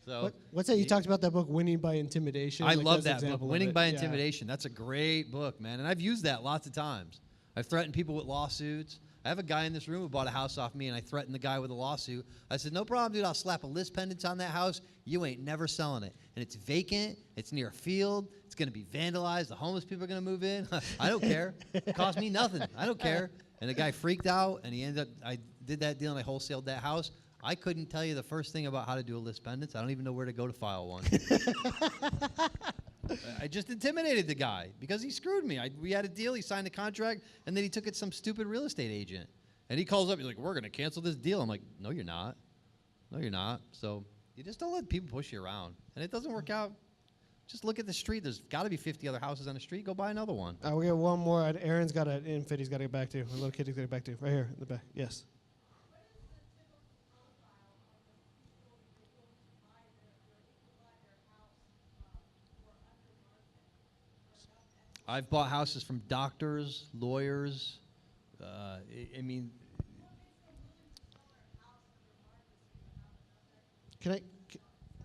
So What's that? You talked about that book, Winning by Intimidation. I Like, love that's an that book, example of Winning it. by Yeah. Intimidation. That's a great book, man. And I've used that lots of times. I've threatened people with lawsuits. I have a guy in this room who bought a house off me, and I threatened the guy with a lawsuit. I said, no problem, dude. I'll slap a list pendant on that house. You ain't never selling it. And it's vacant. It's near a field. It's going to be vandalized. The homeless people are going to move in. I don't care. It cost me nothing. I don't care. And the guy freaked out, and he ended up, I did that deal, and I wholesaled that house. I couldn't tell you the first thing about how to do a list pendants. I don't even know where to go to file one. I just intimidated the guy because he screwed me. We had a deal. He signed a contract, and then he took it to some stupid real estate agent. And he calls up. He's like, we're going to cancel this deal. I'm like, no, you're not. No, you're not. So you just don't let people push you around. And it doesn't work out. Just look at the street. There's got to be 50 other houses on the street. Go buy another one. We got one more. Aaron's got an infant he's got to get back to. A little kid he's got to get back to. Right here in the back. Yes. I've bought houses from doctors, lawyers. I mean, Can I?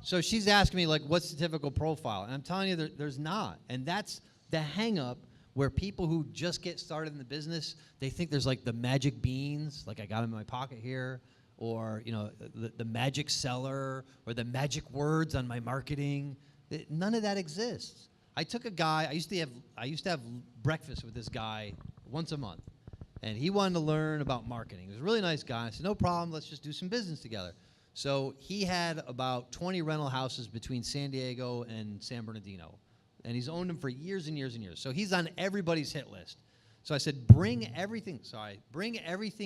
so she's asking me, like, what's the typical profile? And I'm telling you, there's not. And that's the hang-up where people who just get started in the business, they think there's, like, the magic beans, like I got them in my pocket here, or, the magic seller, or the magic words on my marketing. None of that exists. I took a guy, I used to have breakfast with this guy once a month. And he wanted to learn about marketing. He was a really nice guy. I said, no problem, let's just do some business together. So he had about 20 rental houses between San Diego and San Bernardino. And he's owned them for years and years and years. So he's on everybody's hit list. So I said, bring everything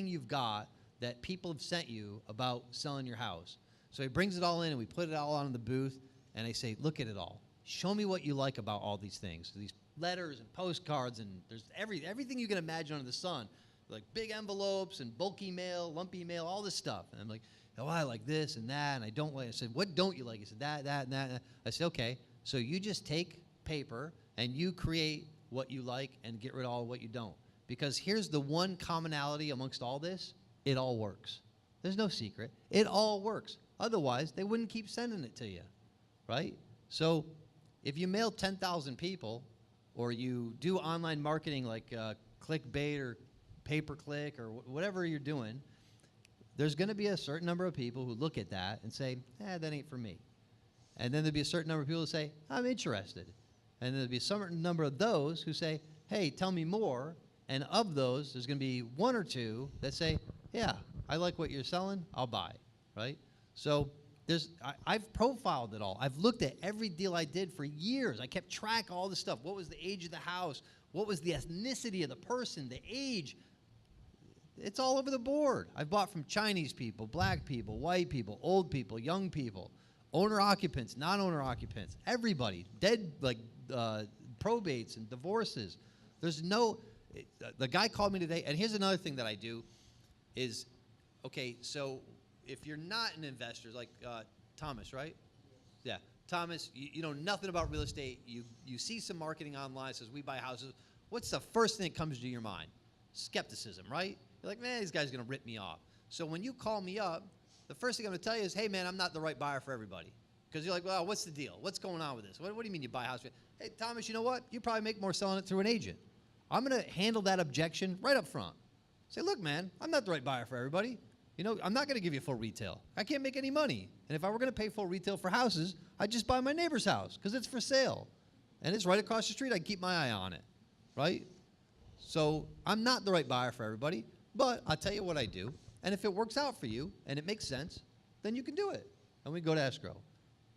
you've got that people have sent you about selling your house. So he brings it all in, and we put it all on the booth. And I say, look at it all. Show me what you like about all these things. These letters and postcards, and there's everything you can imagine under the sun. Like big envelopes and bulky mail, lumpy mail, all this stuff. And I'm like, oh, I like this and that, and I don't like it. I said, what don't you like? He said, that, and that. I said, okay, so you just take paper and you create what you like and get rid of all what you don't. Because here's the one commonality amongst all this, it all works. There's no secret. It all works. Otherwise, they wouldn't keep sending it to you, right? So if you mail 10,000 people, or you do online marketing like clickbait or pay-per-click or whatever you're doing, there's going to be a certain number of people who look at that and say, that ain't for me. And then there'll be a certain number of people who say, I'm interested. And then there'll be a certain number of those who say, hey, tell me more. And of those, there's going to be one or two that say, yeah, I like what you're selling, I'll buy, right? So I've profiled it all. I've looked at every deal I did for years. I kept track of all this stuff. What was the age of the house? What was the ethnicity of the person, the age? It's all over the board. I've bought from Chinese people, black people, white people, old people, young people, owner-occupants, non-owner occupants, everybody, dead, like probates and divorces. There's no, the guy called me today, and here's another thing that I do is, okay, so if you're not an investor, like Thomas, right? Yeah. Thomas, you know nothing about real estate. You see some marketing online that says we buy houses. What's the first thing that comes to your mind? Skepticism, right? You're like, man, this guy's going to rip me off. So when you call me up, the first thing I'm going to tell you is, hey, man, I'm not the right buyer for everybody. Because you're like, well, what's the deal? What's going on with this? What do you mean you buy a house? Hey, Thomas, you know what? You probably make more selling it through an agent. I'm going to handle that objection right up front. Say, look, man, I'm not the right buyer for everybody. You know, I'm not going to give you full retail. I can't make any money. And if I were going to pay full retail for houses, I'd just buy my neighbor's house because it's for sale. And it's right across the street. I'd keep my eye on it, right? So I'm not the right buyer for everybody, but I'll tell you what I do. And if it works out for you and it makes sense, then you can do it. And we go to escrow.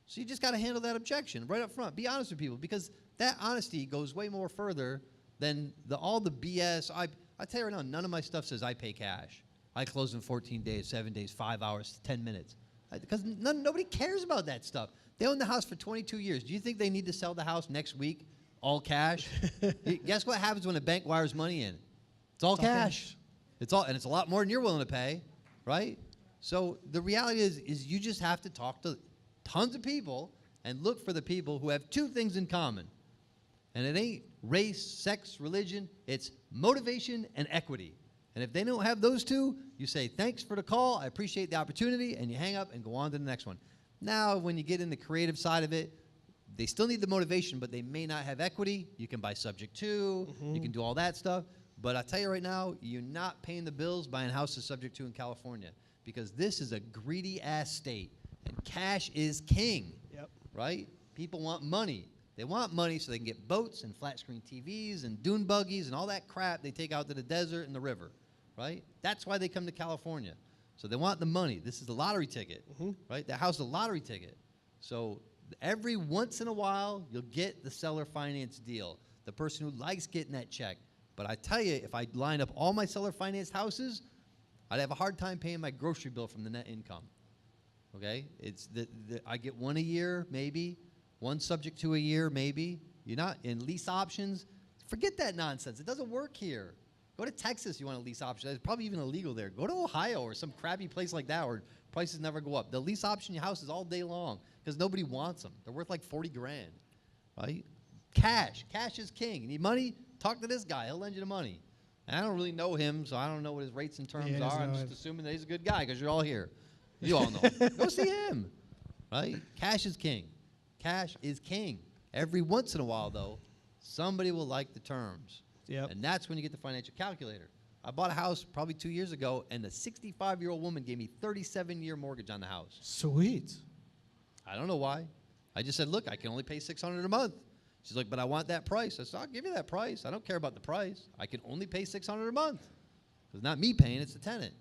So you just got to handle that objection right up front. Be honest with people because that honesty goes way more further than all the BS. I tell you right now, none of my stuff says I pay cash. I close in 14 days, 7 days, 5 hours, 10 minutes. Because nobody cares about that stuff. They own the house for 22 years. Do you think they need to sell the house next week all cash. Guess what happens when a bank wires money in? It's all cash. And it's a lot more than you're willing to pay, right? So the reality is you just have to talk to tons of people and look for the people who have two things in common. And it ain't race, sex, religion. It's motivation and equity. And if they don't have those two, you say, thanks for the call. I appreciate the opportunity. And you hang up and go on to the next one. Now, when you get in the creative side of it, they still need the motivation, but they may not have equity. You can buy subject to. You can do all that stuff. But I'll tell you right now, you're not paying the bills buying houses subject to in California, because this is a greedy-ass state, and cash is king, right? People want money. They want money so they can get boats and flat-screen TVs and dune buggies and all that crap they take out to the desert and the river, right? That's why they come to California. So they want the money. This is the lottery ticket, right? The house is a lottery ticket. So every once in a while, you'll get the seller finance deal, the person who likes getting that check. But I tell you, if I line up all my seller financed houses, I'd have a hard time paying my grocery bill from the net income. Okay? It's I get one a year, maybe. One subject to a year, maybe. You're not in lease options. Forget that nonsense. It doesn't work here. Go to Texas, you want a lease option. It's probably even illegal there. Go to Ohio or some crappy place like that where prices never go up. The lease option your house is all day long because nobody wants them. They're worth like 40 grand, right? Cash. Cash is king. You need money? Talk to this guy. He'll lend you the money. And I don't really know him, so I don't know what his rates and terms are. I'm just assuming that he's a good guy because you're all here. You all know. Go see him, right? Cash is king. Cash is king. Every once in a while, though, somebody will like the terms. And that's when you get the financial calculator. I bought a house probably 2 years ago, and the 65-year-old woman gave me 37-year mortgage on the house. Sweet. I don't know why. I just said, look, I can only pay $600 a month. She's like, but I want that price. I said, I'll give you that price. I don't care about the price. I can only pay $600 a month. It's not me paying, it's the tenant.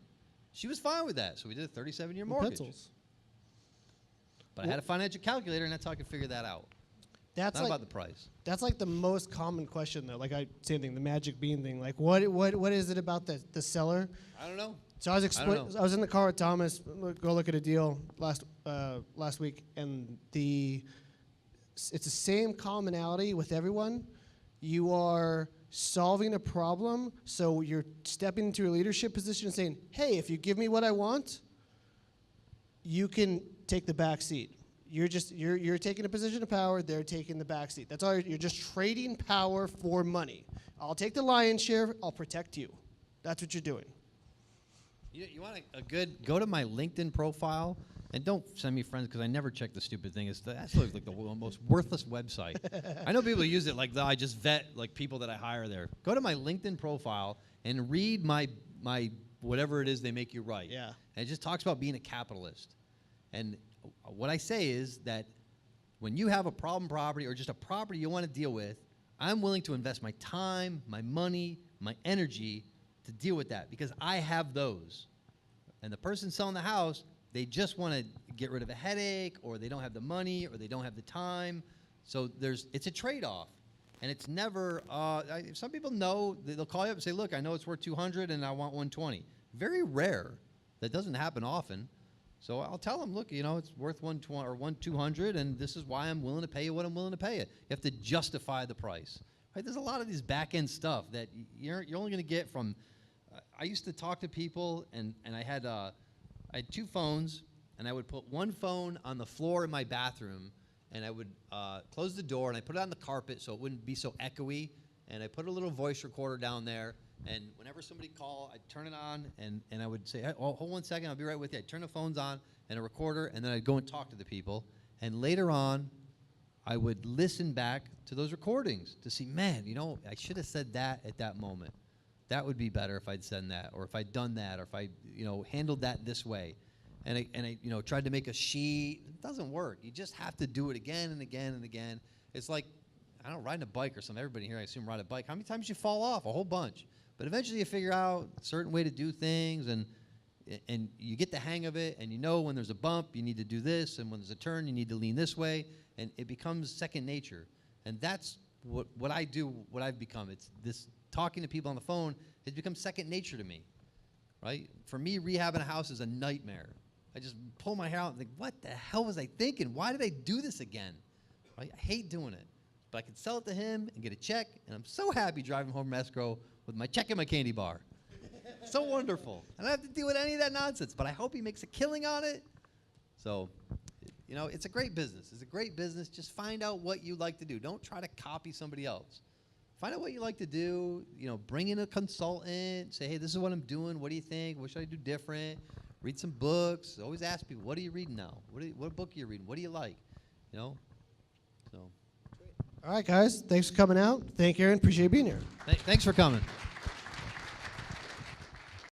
She was fine with that, so we did a 37-year mortgage. Pencils. But I had a financial calculator, and that's how I could figure that out. That's not like, about the price. That's like the most common question, though. Like same thing, the magic bean thing. Like, what is it about the seller? I don't know. So I was in the car with Thomas, go look at a deal last week, and it's the same commonality with everyone. You are solving a problem, so you're stepping into a leadership position and saying, hey, if you give me what I want, you can take the back seat. You're taking a position of power, they're taking the back seat. That's all. You're just trading power for money. I'll take the lion's share, I'll protect you. That's what you're doing. You want a good, go to my LinkedIn profile, and don't send me friends because I never check the stupid thing. That's like the most worthless website. I know people use it like I just vet like people that I hire there. Go to my LinkedIn profile and read my whatever it is they make you write. Yeah. And it just talks about being a capitalist. And what I say is that when you have a problem property or just a property you want to deal with, I'm willing to invest my time, my money, my energy to deal with that because I have those. And the person selling the house, they just want to get rid of a headache, or they don't have the money, or they don't have the time. So it's a trade-off. And it's never, some people know, they'll call you up and say, look, I know it's worth 200 and I want 120. Very rare. That doesn't happen often. So I'll tell them, look, it's worth 120 or 200, and this is why I'm willing to pay you what I'm willing to pay you. You have to justify the price. Right? There's a lot of this back-end stuff that you're only going to get from. I used to talk to people, and I had 2 phones, and I would put one phone on the floor in my bathroom, and I would close the door, and I put it on the carpet so it wouldn't be so echoey, and I put a little voice recorder down there. And whenever somebody called, I'd turn it on, and I would say, hey, hold 1 second, I'll be right with you. I'd turn the phones on and a recorder, and then I'd go and talk to the people. And later on, I would listen back to those recordings to see, man, I should have said that at that moment. That would be better if I'd said that, or if I'd done that, or if I, handled that this way. And I tried to make a sheet. It doesn't work. You just have to do it again and again and again. It's like, I don't know, riding a bike or something. Everybody here, I assume, ride a bike. How many times you fall off? A whole bunch. But eventually you figure out a certain way to do things, and you get the hang of it, and when there's a bump, you need to do this, and when there's a turn, you need to lean this way, and it becomes second nature. And that's what I do, what I've become. It's this talking to people on the phone has become second nature to me, right? For me, rehabbing a house is a nightmare. I just pull my hair out and think, what the hell was I thinking? Why did I do this again? Right? I hate doing it. But but I can sell it to him and get a check, and I'm so happy driving home from escrow with my check and my candy bar. So wonderful. I don't have to deal with any of that nonsense, but I hope he makes a killing on it. So, you know, it's a great business. It's a great business. Just find out what you like to do. Don't try to copy somebody else. Find out what you like to do. You know, bring in a consultant. Say, hey, this is what I'm doing. What do you think? What should I do different? Read some books. Always ask people, what are you reading now? What book are you reading? What do you like? You know? So. All right, guys. Thanks for coming out. Thank you, Aaron. Appreciate you being here. Thanks for coming.